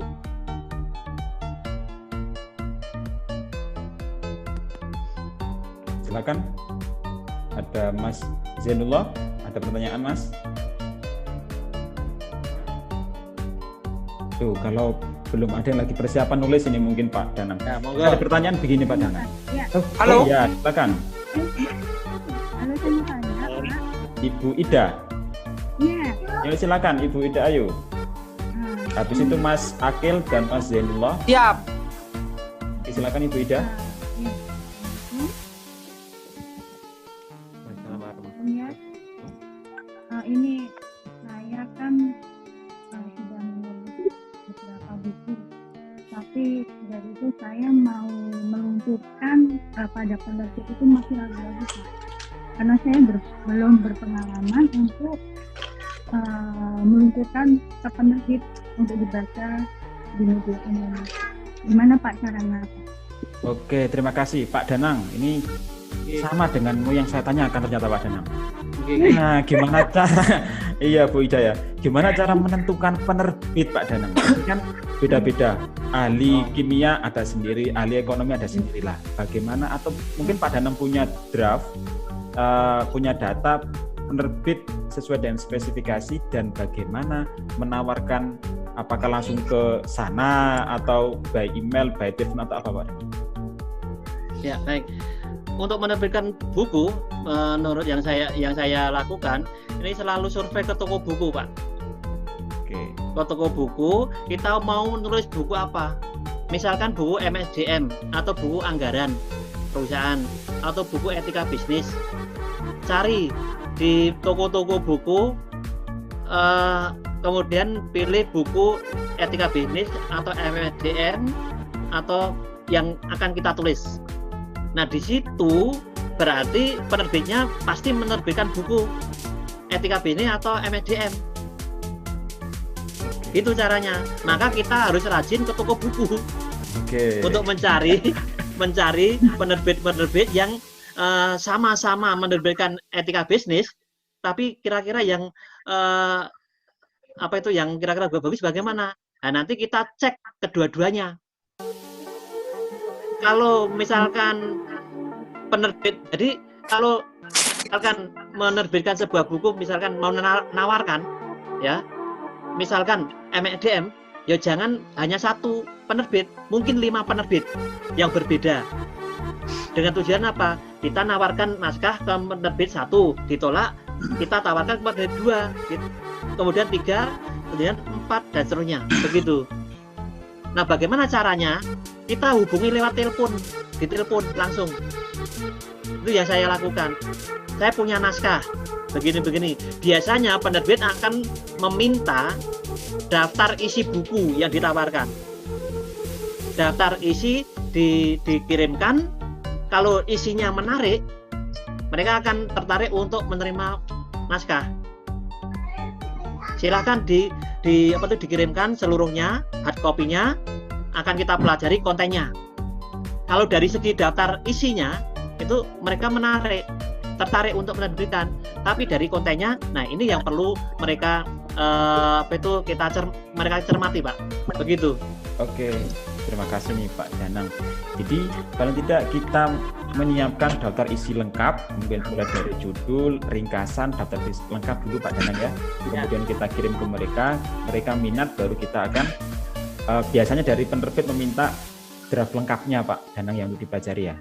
Silakan. Ada Mas Zainullah. Ada pertanyaan Mas? Tuh, kalau belum ada yang lagi persiapan nulis ini mungkin Pak Danang. Ya, ada pertanyaan begini Pak Danang. Ya. Halo. Ya, silakan. Halo, saya mau tanya Pak. Ibu Ida. Iya. Ya, silakan Ibu Ida, ayo. Habis itu Mas Akil dan Mas Zainullah. Siap. Oke, silakan Ibu Ida. Ini saya kan sudah menulis beberapa buku, tapi dari itu saya mau meluncurkan pada penerbit itu masih ragu-ragu Pak. Karena saya belum berpengalaman untuk meluncurkan ke penerbit untuk dibaca di media umum. Gimana Pak caranya Pak? Oke, terima kasih Pak Danang. Ini sama denganmu yang saya tanyakan ternyata Pak Danang. Oke. Nah, gimana cara iya Bu Ida ya. Gimana cara menentukan penerbit Pak Danang? Ini kan beda-beda. Ahli kimia ada sendiri, ahli ekonomi ada sendirilah. Bagaimana atau mungkin Pak Danang punya draft, punya data penerbit sesuai dengan spesifikasi dan bagaimana menawarkan, apakah langsung ke sana atau by email, by telepon atau apa Pak? Ya, baik. Untuk menerbitkan buku, menurut yang saya lakukan, ini selalu survei ke toko buku, Pak. Oke. Ke toko buku, kita mau menulis buku apa? Misalkan buku MSDM atau buku anggaran perusahaan atau buku etika bisnis. Cari di toko-toko buku, kemudian pilih buku etika bisnis atau MSDM atau yang akan kita tulis. Nah, di situ berarti penerbitnya pasti menerbitkan buku etika bisnis atau MSDM. Itu caranya. Maka kita harus rajin ke toko buku untuk mencari penerbit-penerbit yang sama-sama menerbitkan etika bisnis, tapi kira-kira yang yang kira-kira bagus bagaimana? Nah, nanti kita cek kedua-duanya. Kalau misalkan penerbit, jadi kalau misalkan menerbitkan sebuah buku, misalkan mau menawarkan, ya, misalkan MSDM, ya jangan hanya satu penerbit, mungkin 5 penerbit yang berbeda. Dengan tujuan apa? Kita nawarkan naskah ke penerbit 1, ditolak, kita tawarkan kepada 2, kemudian 3, kemudian 4, dan seterusnya, begitu. Nah, bagaimana caranya? Kita hubungi lewat telepon, ditelepon langsung. Itu yang saya lakukan. Saya punya naskah, begini-begini. Biasanya penerbit akan meminta daftar isi buku yang ditawarkan. Daftar isi dikirimkan. Kalau isinya menarik, mereka akan tertarik untuk menerima naskah. Silakan dikirimkan seluruhnya, hard copy-nya, akan kita pelajari kontennya. Kalau dari segi daftar isinya, itu mereka tertarik untuk menerbitkan. Tapi dari kontennya, nah ini yang perlu mereka mereka cermati, Pak. Begitu. Oke, terima kasih nih Pak Danang. Jadi paling tidak kita menyiapkan daftar isi lengkap, mungkin mulai dari judul, ringkasan, daftar isi lengkap dulu Pak Danang ya. Kemudian kita kirim ke mereka minat, baru kita akan biasanya dari penerbit meminta draft lengkapnya Pak Danang yang untuk dipelajari ya.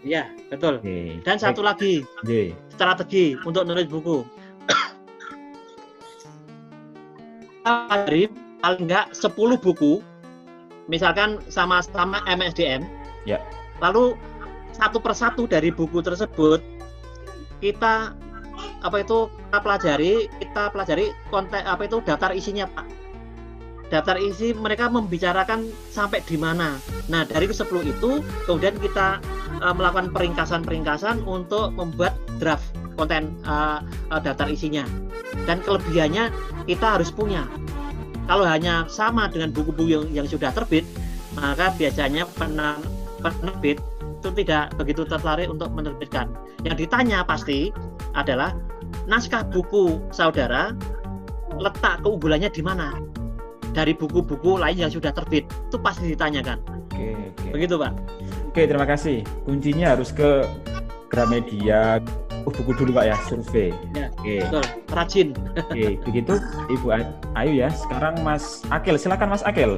Iya, betul. Oke. Dan satu lagi, strategi untuk nulis buku. Dari paling enggak 10 buku, misalkan sama-sama MSDM, ya. Lalu satu persatu dari buku tersebut kita pelajari konten daftar isinya, Pak. Daftar isi mereka membicarakan sampai di mana. Nah, dari ke-10 itu kemudian kita melakukan peringkasan untuk membuat draft konten daftar isinya. Dan kelebihannya kita harus punya. Kalau hanya sama dengan buku-buku yang sudah terbit, maka biasanya penerbit itu tidak begitu tertarik untuk menerbitkan. Yang ditanya pasti adalah naskah buku saudara, letak keunggulannya di mana? Dari buku-buku lain yang sudah terbit, itu pasti ditanyakan. Oke. Begitu, Pak. Oke, terima kasih. Kuncinya harus ke Gramedia, buku dulu Pak ya, survei. Ya, betul. Rajin. Oke, begitu Ibu Ayu ya. Sekarang Mas Akil, silakan Mas Akil.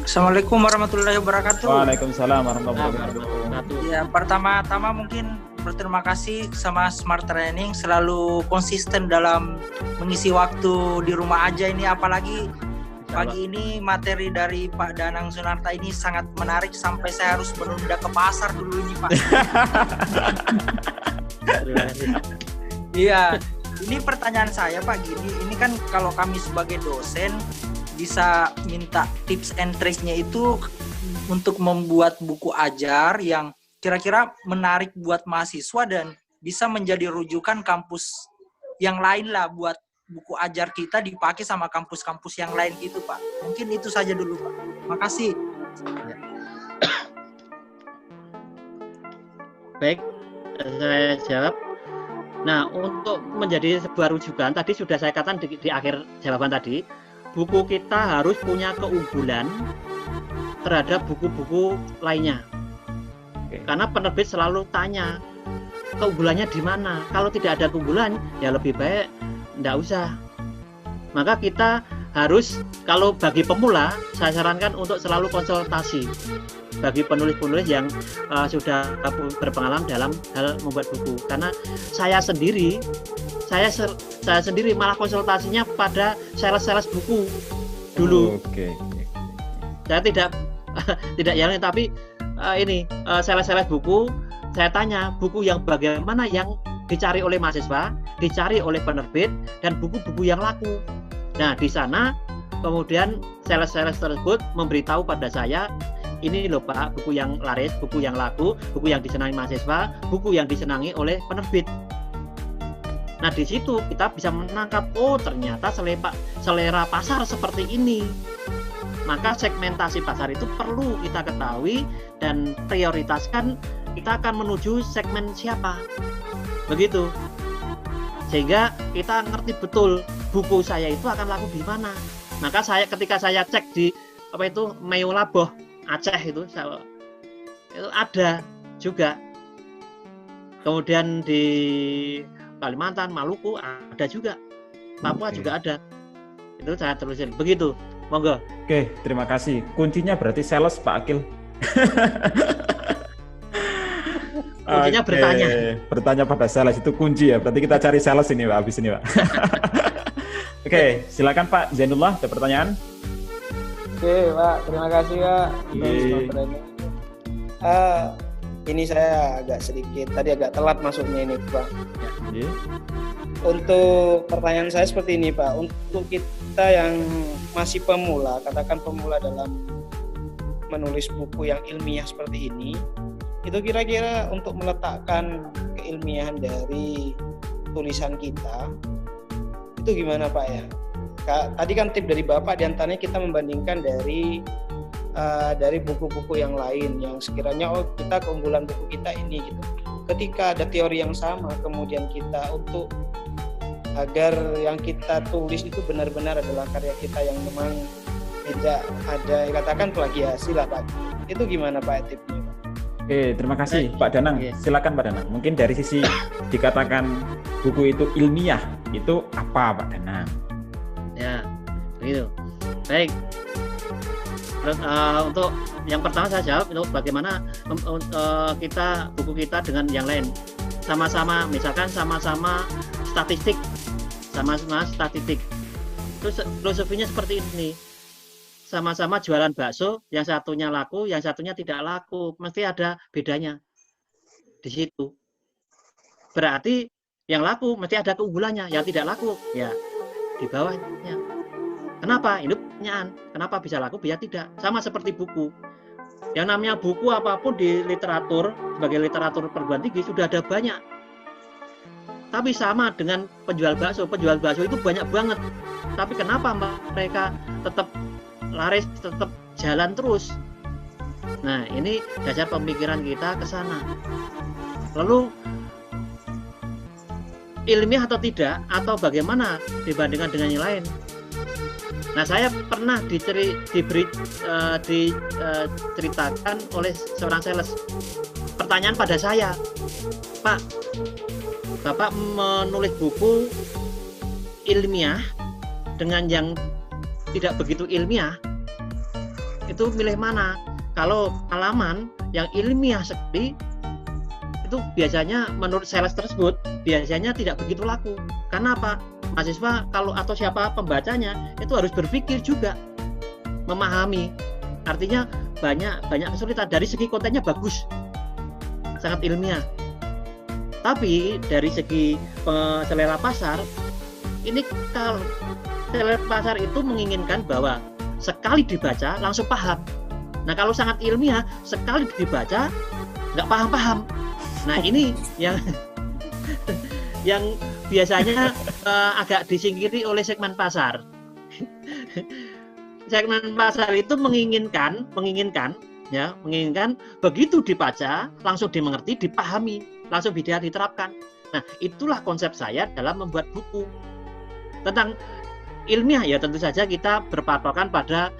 Assalamualaikum warahmatullahi wabarakatuh. Waalaikumsalam warahmatullahi wabarakatuh. Ya, pertama-tama mungkin berterima kasih sama Smart Training, selalu konsisten dalam mengisi waktu di rumah aja ini, apalagi pagi ini materi dari Pak Danang Sunarta ini sangat menarik sampai saya harus menunda ke pasar dulu ini, Pak. Iya, ini pertanyaan saya Pak gini, ini kan kalau kami sebagai dosen bisa minta tips and trick-nya itu untuk membuat buku ajar yang kira-kira menarik buat mahasiswa dan bisa menjadi rujukan kampus yang lain lah buat buku ajar kita dipakai sama kampus-kampus yang lain gitu Pak. Mungkin itu saja dulu Pak. Makasih. Baik, Saya jawab. Nah, untuk menjadi sebuah rujukan, tadi sudah saya katakan di akhir jawaban tadi, buku kita harus punya keunggulan terhadap buku-buku lainnya. Karena penerbit selalu tanya, keunggulannya di mana? Kalau tidak ada keunggulan, ya lebih baik tidak usah. Maka kita harus, kalau bagi pemula, saya sarankan untuk selalu konsultasi bagi penulis-penulis yang sudah berpengalaman dalam hal membuat buku. Karena saya sendiri malah konsultasinya pada sales-sales buku dulu. Saya tidak yang tapi sales-sales buku, saya tanya buku yang bagaimana yang dicari oleh mahasiswa, dicari oleh penerbit, dan buku-buku yang laku. Nah, di sana kemudian sales-sales tersebut memberitahu pada saya, ini loh Pak, buku yang laris, buku yang laku, buku yang disenangi mahasiswa, buku yang disenangi oleh penerbit. Nah, di situ kita bisa menangkap, oh ternyata selera pasar seperti ini. Maka segmentasi pasar itu perlu kita ketahui dan prioritaskan, kita akan menuju segmen siapa. Begitu. Sehingga kita ngerti betul buku saya itu akan laku di mana. Maka ketika saya cek di Meyulaboh Aceh itu ada juga. Kemudian di Kalimantan, Maluku ada juga. Papua juga ada. Itu saya terusin. Begitu. Monggo. Oke, terima kasih. Kuncinya berarti sales, Pak Akil. Kuncinya bertanya. Bertanya pada sales itu kunci ya. Berarti kita cari sales ini Pak, habis ini Pak. Oke, silakan Pak Zainullah, ada pertanyaan? Oke Pak, terima kasih Pak. Ini saya agak telat masuknya ini Pak. Untuk pertanyaan saya seperti ini Pak, untuk kita yang masih pemula, katakan pemula dalam menulis buku yang ilmiah seperti ini, itu kira-kira untuk meletakkan keilmiahan dari tulisan kita, itu gimana Pak ya? Tadi kan tip dari Bapak diantaranya kita membandingkan dari buku-buku yang lain yang sekiranya kita keunggulan buku kita ini gitu. Ketika ada teori yang sama, kemudian kita untuk agar yang kita tulis itu benar-benar adalah karya kita yang memang tidak ada katakan plagiasi lah Pak. Itu gimana Pak tipnya? Oke, terima kasih Pak Danang. Silakan Pak Danang. Mungkin dari sisi dikatakan buku itu ilmiah, itu apa Pak Danang? Ya, begitu. Baik. Terus untuk yang pertama saya jawab itu bagaimana buku kita dengan yang lain. Misalkan sama-sama statistik. Terus filosofinya seperti ini. Sama-sama jualan bakso, yang satunya laku, yang satunya tidak laku. Mesti ada bedanya di situ. Berarti yang laku mesti ada keunggulannya, yang tidak laku ya di bawahnya. Kenapa? Ini pertanyaan. Kenapa bisa laku, bisa tidak? Sama seperti buku. Yang namanya buku apapun di literatur, sebagai literatur perguruan tinggi sudah ada banyak. Tapi sama dengan penjual bakso itu banyak banget. Tapi kenapa mereka tetap laris, tetap jalan terus? Nah, ini dasar pemikiran kita ke sana. Lalu ilmiah atau tidak, atau bagaimana dibandingkan dengan yang lain? Nah, saya pernah diceritakan oleh seorang sales. Pertanyaan pada saya, Pak, Bapak menulis buku ilmiah dengan yang tidak begitu ilmiah, itu milih mana? Kalau halaman yang ilmiah sekali, itu biasanya menurut sales tersebut biasanya tidak begitu laku. Karena apa? Mahasiswa atau siapa pembacanya itu harus berpikir juga, memahami. Artinya banyak kesulitan. Dari segi kontennya bagus, sangat ilmiah. Tapi dari segi selera pasar, ini kalau selera pasar itu menginginkan bahwa sekali dibaca langsung paham. Nah, kalau sangat ilmiah, sekali dibaca nggak paham-paham. Nah, ini yang biasanya agak disingkiri oleh segmen pasar. Segmen pasar itu menginginkan begitu dibaca langsung dimengerti, dipahami. langsung bisa diterapkan. Nah, itulah konsep saya dalam membuat buku. Tentang ilmiah ya tentu saja kita berpatokan pada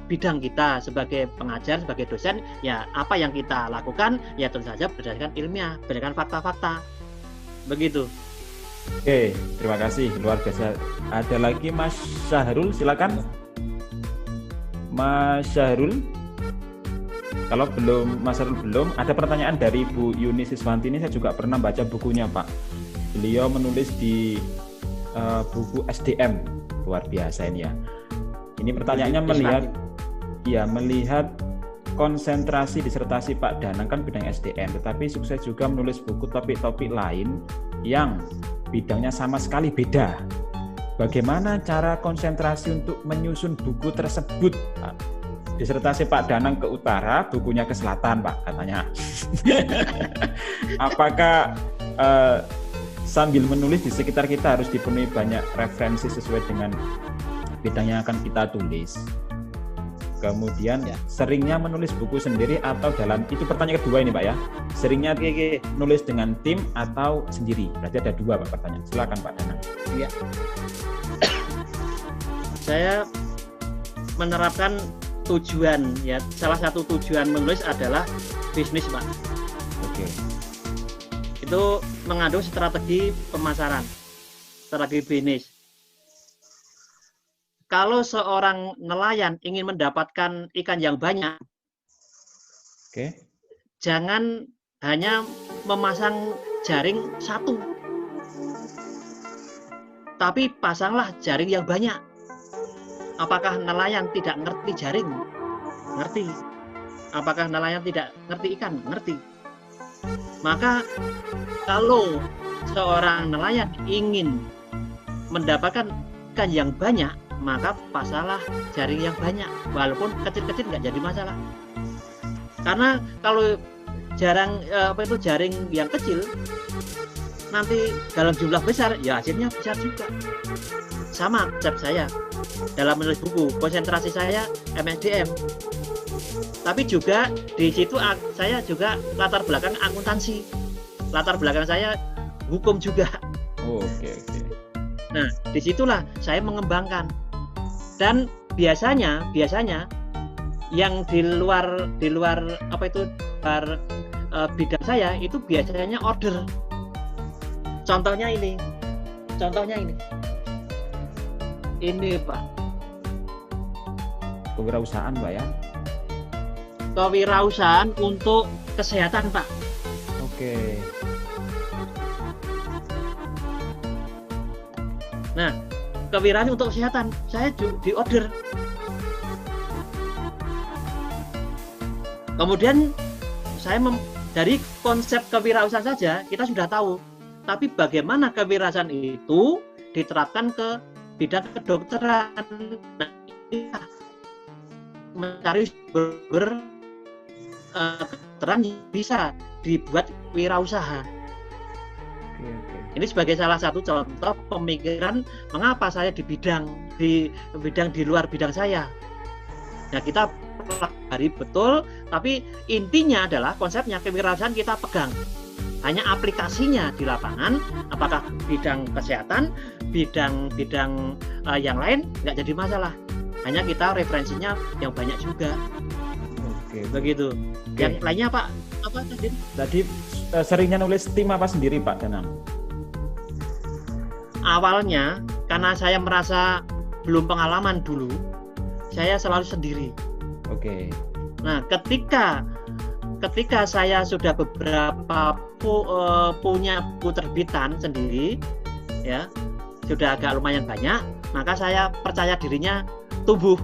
bidang kita sebagai pengajar, sebagai dosen, ya apa yang kita lakukan ya tentu saja berdasarkan ilmiah, berdasarkan fakta-fakta. Begitu. Oke, terima kasih, luar biasa. Ada lagi Mas Syahrul, silakan. Mas Syahrul. Kalau belum, Mas Syahrul belum, ada pertanyaan dari Bu Yuni Siswanti. Ini saya juga pernah baca bukunya, Pak. Beliau menulis di buku SDM, luar biasa ini ya. Ini pertanyaannya melihat konsentrasi disertasi Pak Danang kan bidang SDM, tetapi sukses juga menulis buku topik-topik lain yang bidangnya sama sekali beda. Bagaimana cara konsentrasi untuk menyusun buku tersebut, Pak? Disertasi Pak Danang ke utara, bukunya ke selatan, Pak, katanya. Apakah sambil menulis di sekitar kita harus dipenuhi banyak referensi sesuai dengan bidang yang akan kita tulis? Kemudian seringnya menulis buku sendiri atau dalam, itu pertanyaan kedua ini Pak ya, seringnya nulis dengan tim atau sendiri? Berarti ada dua Pak pertanyaan. Silakan Pak Danang. Iya. Saya menerapkan tujuan ya, salah satu tujuan menulis adalah bisnis Pak. Oke. Itu mengandung strategi pemasaran, strategi bisnis. Kalau seorang nelayan ingin mendapatkan ikan yang banyak, jangan hanya memasang jaring satu, tapi pasanglah jaring yang banyak. Apakah nelayan tidak ngerti jaring? Ngerti. Apakah nelayan tidak ngerti ikan? Ngerti. Maka kalau seorang nelayan ingin mendapatkan ikan yang banyak, maka pasanglah jaring yang banyak, walaupun kecil-kecil nggak jadi masalah. Karena kalau jaring yang kecil nanti dalam jumlah besar ya hasilnya besar juga. Sama konsep saya dalam menulis buku, konsentrasi saya MSDM, tapi juga di situ saya juga latar belakang akuntansi, latar belakang saya hukum juga. Oke. Nah, disitulah saya mengembangkan. Dan biasanya yang di luar bidang saya itu biasanya order. Contohnya ini. Ini Pak. Kewirausahaan Pak ya. Kewirausahaan untuk kesehatan Pak. Oke. Nah, kewirausahaan untuk kesehatan saya di order. Kemudian saya dari konsep kewirausahaan saja kita sudah tahu, tapi bagaimana kewirausahaan itu diterapkan ke bidang kedokteran. Nah, mencari kedokteran yang bisa dibuat wirausaha. Ini sebagai salah satu contoh pemikiran mengapa saya di bidang di luar bidang saya. Nah, kita pelajari betul, tapi intinya adalah konsepnya kewirausahaan kita pegang. Hanya aplikasinya di lapangan, apakah bidang kesehatan, bidang yang lain nggak jadi masalah. Hanya kita referensinya yang banyak juga. Oke. Begitu. Oke. Yang lainnya Pak, apa tadi? Tadi seringnya nulis tim apa sendiri Pak Danang? Awalnya karena saya merasa belum pengalaman dulu, saya selalu sendiri. Oke. Nah, ketika saya sudah beberapa punya buku terbitan sendiri, ya sudah agak lumayan banyak, maka saya percaya dirinya tumbuh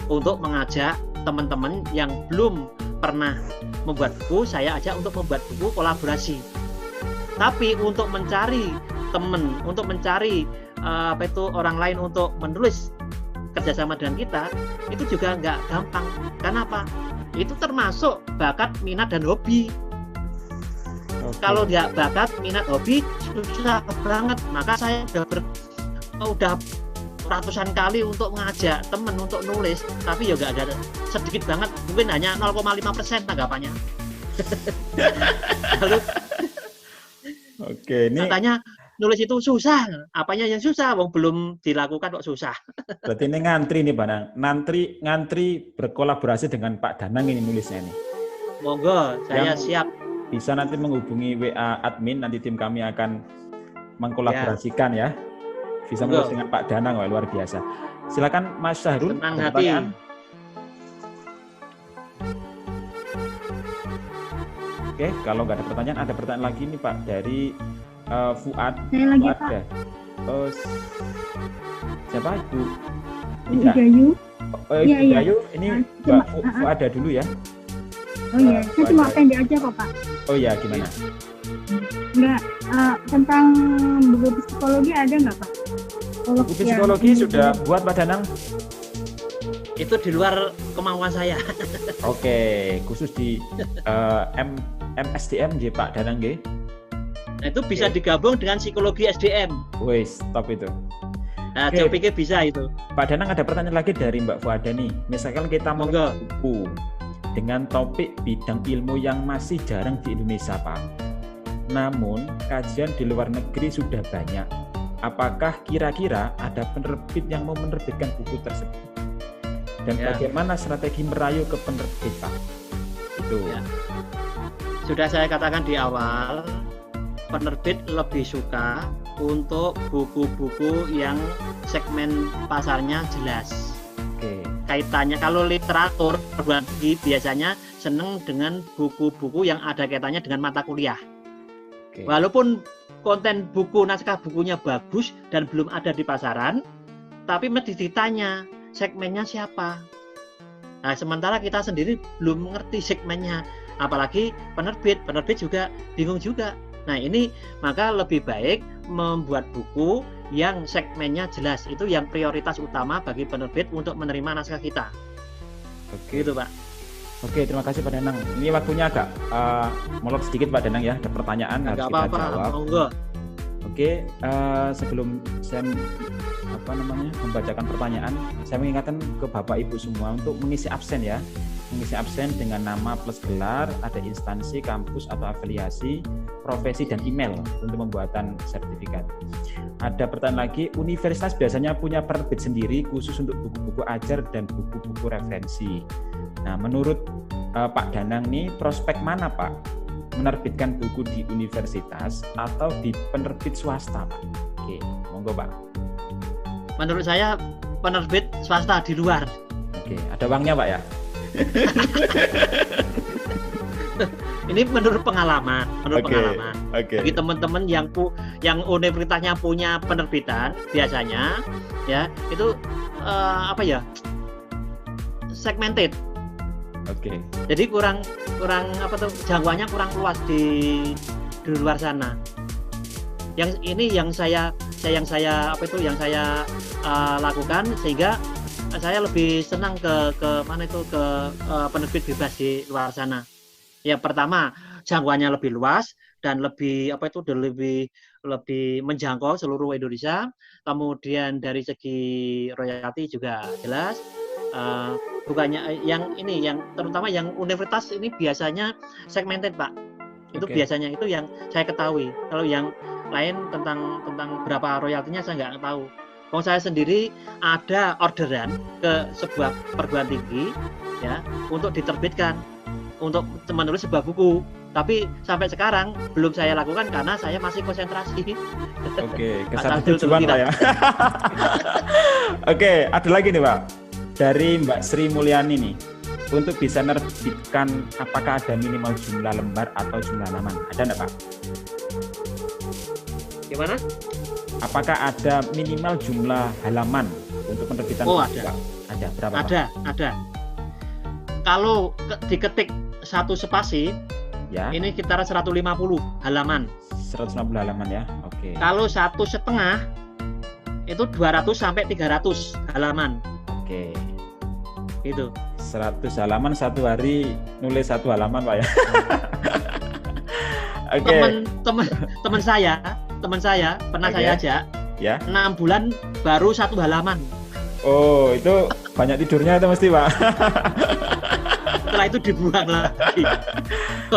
untuk mengajak teman-teman yang belum pernah membuat buku, saya ajak untuk membuat buku kolaborasi. Tapi untuk mencari teman, untuk mencari orang lain untuk menulis kerjasama dengan kita, itu juga nggak gampang. Kenapa? Itu termasuk bakat, minat, dan hobi. Kalau nggak bakat, minat, hobi, susah banget. Maka saya udah ratusan kali untuk mengajak teman untuk nulis, tapi ya nggak ada, sedikit banget, mungkin hanya 0,5% tanggapannya. Lalu Oke, ini katanya nulis itu susah. Apanya yang susah? Wong belum dilakukan kok susah. berarti ini ngantri nih, Pak Danang. Ngantri berkolaborasi dengan Pak Danang ini nulisnya nih. Monggo, saya siap. Bisa nanti menghubungi WA admin, nanti tim kami akan mengkolaborasikan ya. Bisa menulis dengan Pak Danang, wah, luar biasa. Silakan Mas Syahrul. Senang ada hati. pertanyaan? Oke, kalau nggak ada pertanyaan lagi nih Pak dari Fuad. Saya lagi Fuad Pak. ya? Siapa Ibu? Bu Idayu. Iya, Ibu iya. Dayu, ini Cuma, Mbak Fuada dulu ya. Oh iya, saya cuma pendek aja kok Pak. Oh ya, gimana? Enggak, tentang buku psikologi ada nggak Pak? Buku psikologi sudah buat Pak Danang? Itu di luar kemauan saya. Oke, khusus di MSDM J Pak Danang G. Nah, itu bisa digabung dengan psikologi SDM. Wes, top itu. Nah, Oke. saya pikir bisa itu. Pak Danang ada pertanyaan lagi dari Mbak Fuada nih. Misalkan kita mau Monggo. buku dengan topik bidang ilmu yang masih jarang di Indonesia, Pak. Namun, kajian di luar negeri sudah banyak. Apakah kira-kira ada penerbit yang mau menerbitkan buku tersebut? Dan Ya. bagaimana strategi merayu ke penerbit, Pak? Itu. Ya. Sudah saya katakan di awal, penerbit lebih suka untuk buku-buku yang segmen pasarnya jelas. Oke. Kaitannya kalau literatur perguruan tinggi biasanya seneng dengan buku-buku yang ada kaitannya dengan mata kuliah. Oke. Walaupun konten buku, naskah bukunya bagus dan belum ada di pasaran, tapi mesti ditanya segmennya siapa. Nah, sementara kita sendiri belum mengerti segmennya, apalagi penerbit juga bingung juga. Nah, ini maka lebih baik membuat buku yang segmennya jelas, itu yang prioritas utama bagi penerbit untuk menerima naskah kita. Oke. Gitu, Pak. Oke, terima kasih Pak Danang. Ini waktunya agak molor sedikit Pak Danang ya. Ada pertanyaan harus Nggak kita apa-apa, jawab. monggo. Oke, sebelum saya membacakan pertanyaan, saya mengingatkan ke Bapak Ibu semua untuk mengisi absen ya. Mengisi absen dengan nama plus gelar, ada instansi, kampus atau afiliasi, profesi dan email untuk pembuatan sertifikat. Ada pertanyaan lagi, universitas biasanya punya penerbit sendiri khusus untuk buku-buku ajar dan buku-buku referensi. Nah, menurut Pak Danang nih, prospek mana Pak? Menerbitkan buku di universitas atau di penerbit swasta, Pak? Oke, monggo Pak. Menurut saya penerbit swasta di luar. Oke, ada uangnya Pak ya? Ini menurut pengalaman, Oke. Bagi teman-teman yang universitasnya punya penerbitan biasanya ya itu segmented. Oke. Jadi kurang jangkauannya kurang luas di luar sana. Yang ini yang saya lakukan sehingga saya lebih senang ke penerbit bebas di luar sana. Ya, pertama jangkauannya lebih luas dan lebih menjangkau seluruh Indonesia. Kemudian dari segi royalti juga jelas. Bukannya yang terutama yang universitas ini biasanya segmented Pak. Itu Oke. biasanya itu yang saya ketahui. Kalau yang lain tentang berapa royaltinya saya nggak tahu. Kalau saya sendiri ada orderan ke sebuah perguruan tinggi ya untuk diterbitkan untuk menulis sebuah buku. Tapi sampai sekarang belum saya lakukan karena saya masih konsentrasi. Oke, ke Asal satu tujuan tidak. Pak ya. Oke, ada lagi nih Pak. Dari Mbak Sri Mulyani nih. Untuk bisa menerbitkan apakah ada minimal jumlah lembar atau jumlah halaman? Ada enggak Pak? Gimana? Apakah ada minimal jumlah halaman untuk penerbitan Oh, buku, ada. Pak? Ada. Berapa Pak? Ada. Kalau diketik satu spasi, Ya, ini sekitar 150 halaman. 160 halaman ya. Oke. Kalau 1,5 itu 200 sampai 300 halaman. Oke. Gitu. 100 halaman satu hari nulis satu halaman Pak ya. Oke. Teman saya pernah Oke. saya ajak Ya. 6 bulan baru 1 halaman. Oh, itu banyak tidurnya itu mesti Pak. Setelah itu dibuang lagi.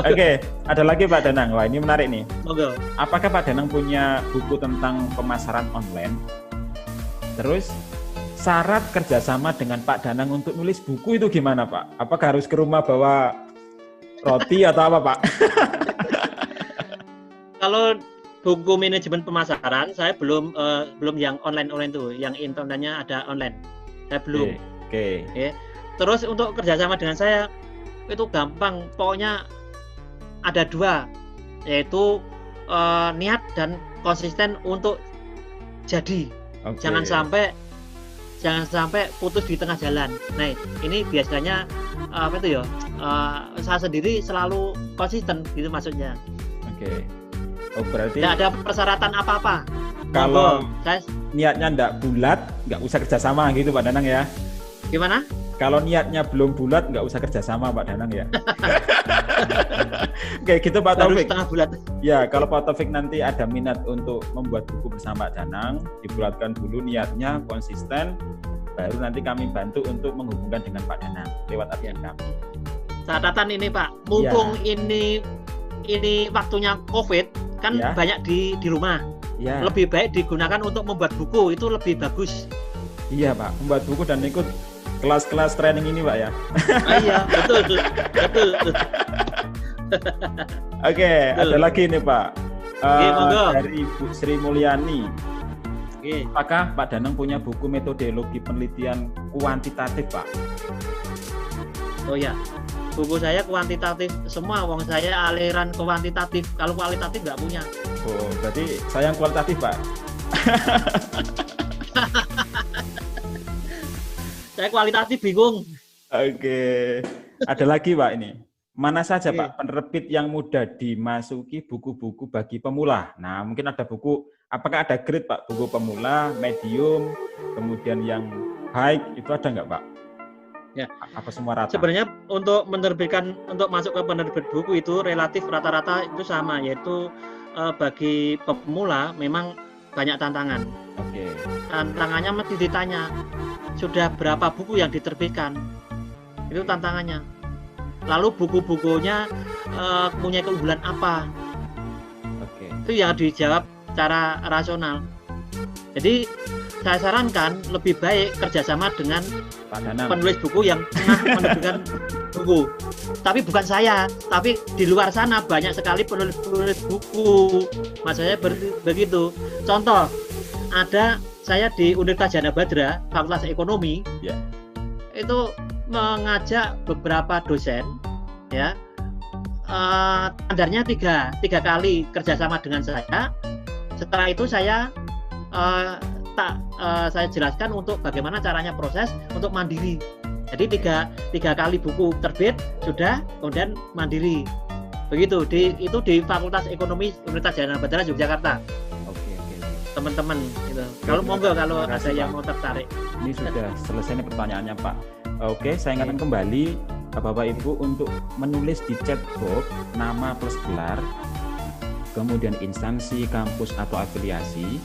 Oke, ada lagi Pak Danang. Wah, ini menarik nih. Monggo. Apakah Pak Danang punya buku tentang pemasaran online? Terus syarat kerjasama dengan Pak Danang untuk nulis buku itu gimana Pak? Apakah harus ke rumah bawa roti atau apa Pak? Kalau buku manajemen pemasaran saya belum yang online tuh, yang internetnya ada online. Saya belum. Oke. Ya. Terus untuk kerjasama dengan saya itu gampang, pokoknya ada 2, yaitu niat dan konsisten untuk jadi. Oke. Jangan sampai putus di tengah jalan. Nah, ini biasanya apa itu ya? Saya sendiri selalu konsisten gitu maksudnya. Oke. Oh, berarti tidak ada persyaratan apa-apa. Kalau saya niatnya enggak bulat, nggak usah kerjasama gitu Pak Danang ya. Gimana? Kalau niatnya belum bulat, nggak usah kerjasama Pak Danang ya. Oke, gitu Pak Baru Taufik. setengah bulat. Ya, kalau Pak Taufik nanti ada minat untuk membuat buku bersama Pak Danang, dibulatkan dulu niatnya, konsisten, baru nanti kami bantu untuk menghubungkan dengan Pak Danang lewat admin kami. Catatan ini Pak, mumpung ini waktunya COVID, kan Ya. banyak di rumah. Ya. Lebih baik digunakan untuk membuat buku, itu lebih bagus. Iya Pak, membuat buku dan ikut kelas-kelas training ini Pak ya. Iya, betul. Oke, ada lagi nih Pak. Monggo. Dari Ibu Sri Mulyani. Oke. Apakah Pak Danang punya buku metodologi penelitian kuantitatif Pak? Oh ya, buku saya kuantitatif semua, wong saya aliran kuantitatif. Kalau kualitatif nggak punya. Oh, berarti saya yang kualitatif Pak. Saya kualitatif bingung. Oke, ada lagi Pak ini. Mana saja Pak penerbit yang mudah dimasuki buku-buku bagi pemula? Nah, mungkin ada buku, apakah ada grade Pak? Buku pemula, medium, kemudian yang high, itu ada nggak Pak? Ya. Apa semua rata? Sebenarnya untuk masuk ke penerbit buku itu relatif rata-rata itu sama, yaitu bagi pemula memang banyak tantangan. Oke. Tantangannya mesti ditanya, sudah berapa buku yang diterbitkan? Itu tantangannya. Lalu buku-bukunya punya keunggulan apa? Oke. Itu yang dijawab secara rasional. Jadi saya sarankan lebih baik kerjasama dengan Pak Danang. penulis buku yang pernah menerbitkan buku. Tapi bukan saya, tapi di luar sana banyak sekali penulis buku. Maksudnya begitu. Contoh, ada saya di Universitas Jana Badra, Fakultas Ekonomi, Ya. itu mengajak beberapa dosen, ya, standarnya tiga kali kerjasama dengan saya. Setelah itu saya saya jelaskan untuk bagaimana caranya proses untuk mandiri. Jadi tiga kali buku terbit sudah, kemudian mandiri. Begitu itu di Fakultas Ekonomi Universitas Jana Badra Yogyakarta. Oke. Teman-teman gitu. Kalau monggo kalau ada yang mau tertarik. Ini sudah selesai nih pertanyaannya Pak. Oke, saya ingatkan kembali Bapak Ibu untuk menulis di chat box nama plus gelar, kemudian instansi, kampus atau afiliasi,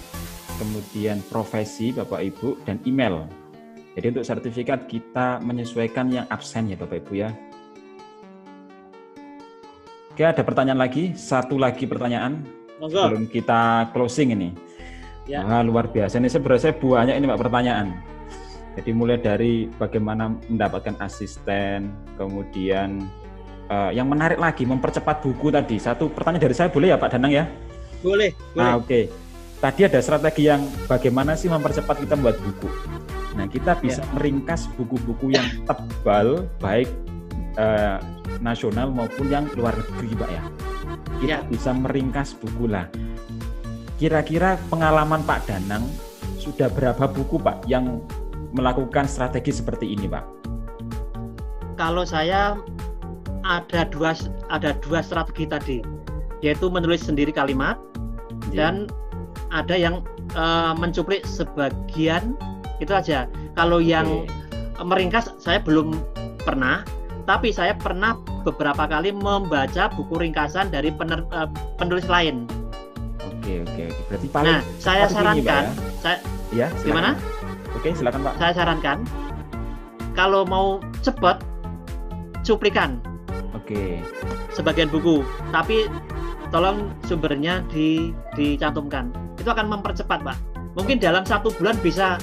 kemudian profesi Bapak Ibu dan email. Jadi untuk sertifikat kita menyesuaikan yang absen ya Bapak Ibu ya. Oke, ada pertanyaan lagi, satu lagi pertanyaan Monggo. sebelum kita closing ini. Ya. Wah, luar biasa ini sebenarnya banyak ini Pak pertanyaan. Jadi mulai dari bagaimana mendapatkan asisten, kemudian yang menarik lagi mempercepat buku tadi. Satu pertanyaan dari saya boleh ya Pak Danang ya? Boleh. Nah, oke. Tadi ada strategi yang bagaimana sih mempercepat kita membuat buku. Nah, kita bisa meringkas buku-buku yang tebal, baik nasional maupun yang luar negeri Pak ya. Kita bisa meringkas buku lah. Kira-kira pengalaman Pak Danang sudah berapa buku Pak yang melakukan strategi seperti ini Pak? Kalau saya ada dua strategi tadi, yaitu menulis sendiri kalimat dan ada yang mencuplik sebagian, itu aja. Kalau yang meringkas saya belum pernah, tapi saya pernah beberapa kali membaca buku ringkasan dari penulis lain. Oke. Berarti paling saya sarankan, gimana? Oke, silakan Pak. Saya sarankan kalau mau cepat cuplikan. Oke. sebagian buku, tapi tolong sumbernya dicantumkan. Itu akan mempercepat, Pak. Mungkin dalam 1 bulan bisa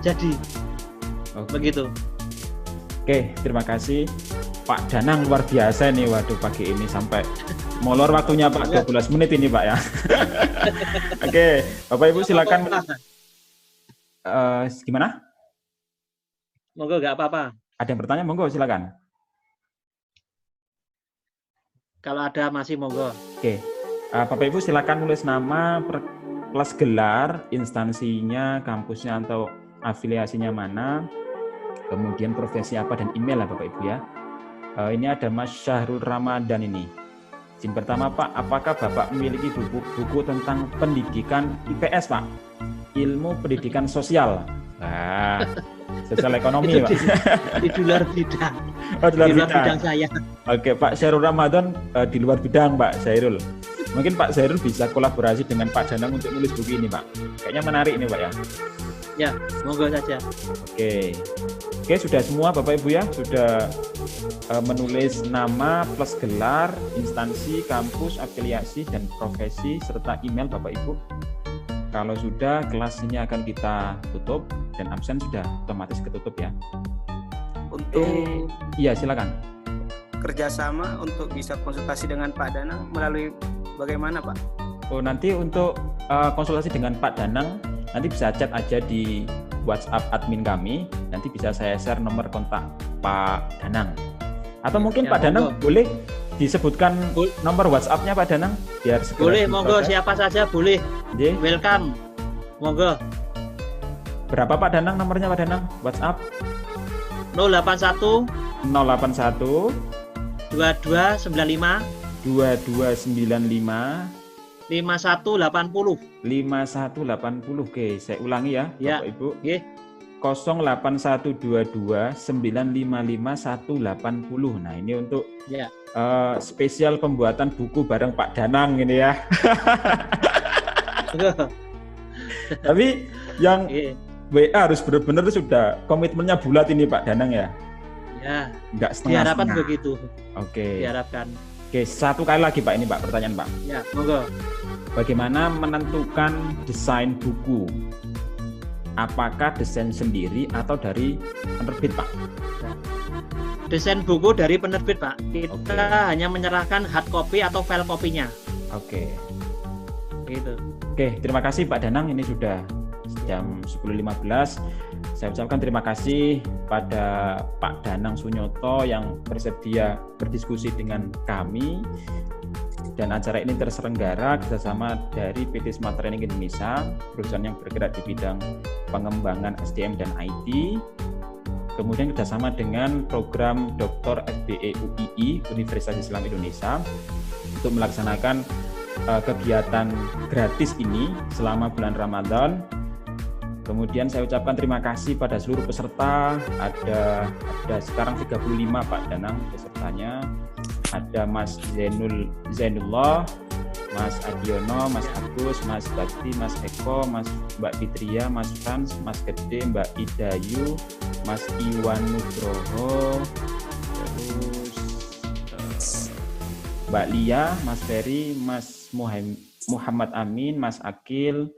jadi. Oke. Begitu. Oke, terima kasih Pak Danang, luar biasa nih. Waduh, pagi ini sampai molor waktunya Pak, 12 menit ini Pak ya. Oke, Bapak Ibu silakan. Gimana? Monggo, nggak apa-apa. Ada yang bertanya, monggo silakan. Kalau ada masih monggo. Oke, Bapak Ibu silakan nulis nama, kelas gelar, instansinya, kampusnya atau afiliasinya mana, kemudian profesi apa dan email lah Bapak Ibu ya. Ini ada Mas Syahrul Ramadan ini. Izin pertama Pak, apakah Bapak memiliki buku tentang pendidikan IPS Pak? Ilmu pendidikan sosial. Nah, sosial ekonomi Pak. Di luar bidang. Oh, di luar bidang saya. Oke, Pak Syahrul Ramadan di luar bidang Pak Syahrul. Mungkin Pak Syahrul bisa kolaborasi dengan Pak Danang untuk nulis buku ini Pak. Kayaknya menarik ini Pak ya. Ya, monggo saja. Oke, sudah semua Bapak Ibu ya, sudah menulis nama plus gelar, instansi, kampus, afiliasi, dan profesi, serta email Bapak Ibu. Kalau sudah, kelas ini akan kita tutup, dan absen sudah otomatis ketutup ya. Untuk Iya, silakan. kerjasama untuk bisa konsultasi dengan Pak Danang melalui bagaimana Pak? Oh, nanti untuk konsultasi dengan Pak Danang, nanti bisa chat aja di WhatsApp admin kami, nanti bisa saya share nomor kontak Pak Danang. Atau mungkin Ya, Pak Danang monggo. boleh disebutkan nomor WhatsApp-nya Pak Danang biar segera Boleh, monggo, diproses. siapa saja boleh. Nggih. Welcome. Monggo. Berapa Pak Danang nomornya Pak Danang? WhatsApp 081 081 2295 2295 5180. 5180. Oke, saya ulangi ya, Ya. Bapak Ibu. Nggih. 08122 955 180. Nah, ini untuk Ya. spesial pembuatan buku bareng Pak Danang ini ya. Tapi yang Nggih. WA harus benar-benar sudah komitmennya bulat ini Pak Danang ya. Ya, Enggak diharapkan setengah-setengah. begitu. Oke. Diharapkan. Oke, satu kali lagi Pak ini Pak pertanyaan Pak. Ya, monggo. Bagaimana menentukan desain buku? Apakah desain sendiri atau dari penerbit Pak? Desain buku dari penerbit, Pak. Kita Oke. hanya menyerahkan hard copy atau file kopinya. Oke. Gitu. Oke, terima kasih Pak Danang. Ini sudah jam 10.15. Saya ucapkan terima kasih pada Pak Danang Sunyoto yang bersedia berdiskusi dengan kami. Dan acara ini terselenggara kerjasama dari PT Smart Training Indonesia, perusahaan yang bergerak di bidang pengembangan SDM dan IT. Kemudian kerjasama dengan program Dr. FBE UII, Universitas Islam Indonesia, untuk melaksanakan kegiatan gratis ini selama bulan Ramadan. Kemudian saya ucapkan terima kasih pada seluruh peserta. Ada sekarang 35 Pak Danang pesertanya. Ada Mas Zainullah, Mas Adiono, Mas Agus, Mas Bakti, Mas Eko, Mbak Fitria, Mas Frans, Mas Gede, Mbak Idayu, Mas Iwan Nugroho, terus Mbak Lia, Mas Ferry, Mas Muhammad Amin, Mas Akil,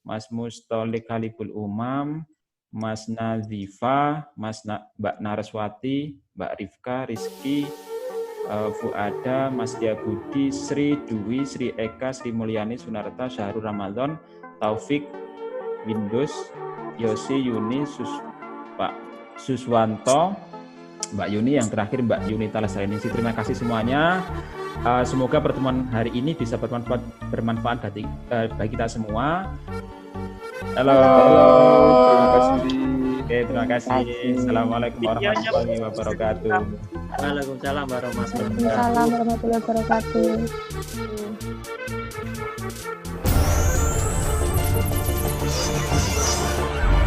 Mas Mustolik Halibul Umam, Mas Nazifa, Mbak Naraswati, Mbak Rifka, Rizky, Fuada, Mas Dia Budi, Sri Dwi, Sri Eka, Sri Mulyani, Sunarta, Syahrul Ramadan, Taufik, Windows, Yosi, Yuni, Pak Suswanto, Mbak Yuni, yang terakhir Mbak Yunita Lesreningsi. Terima kasih semuanya. Semoga pertemuan hari ini bisa bermanfaat bagi kita semua. Halo. Terima kasih. Oke, terima kasih. Assalamualaikum warahmatullahi wabarakatuh. Waalaikumsalam warahmatullahi wabarakatuh. Waalaikumsalam warahmatullahi wabarakatuh.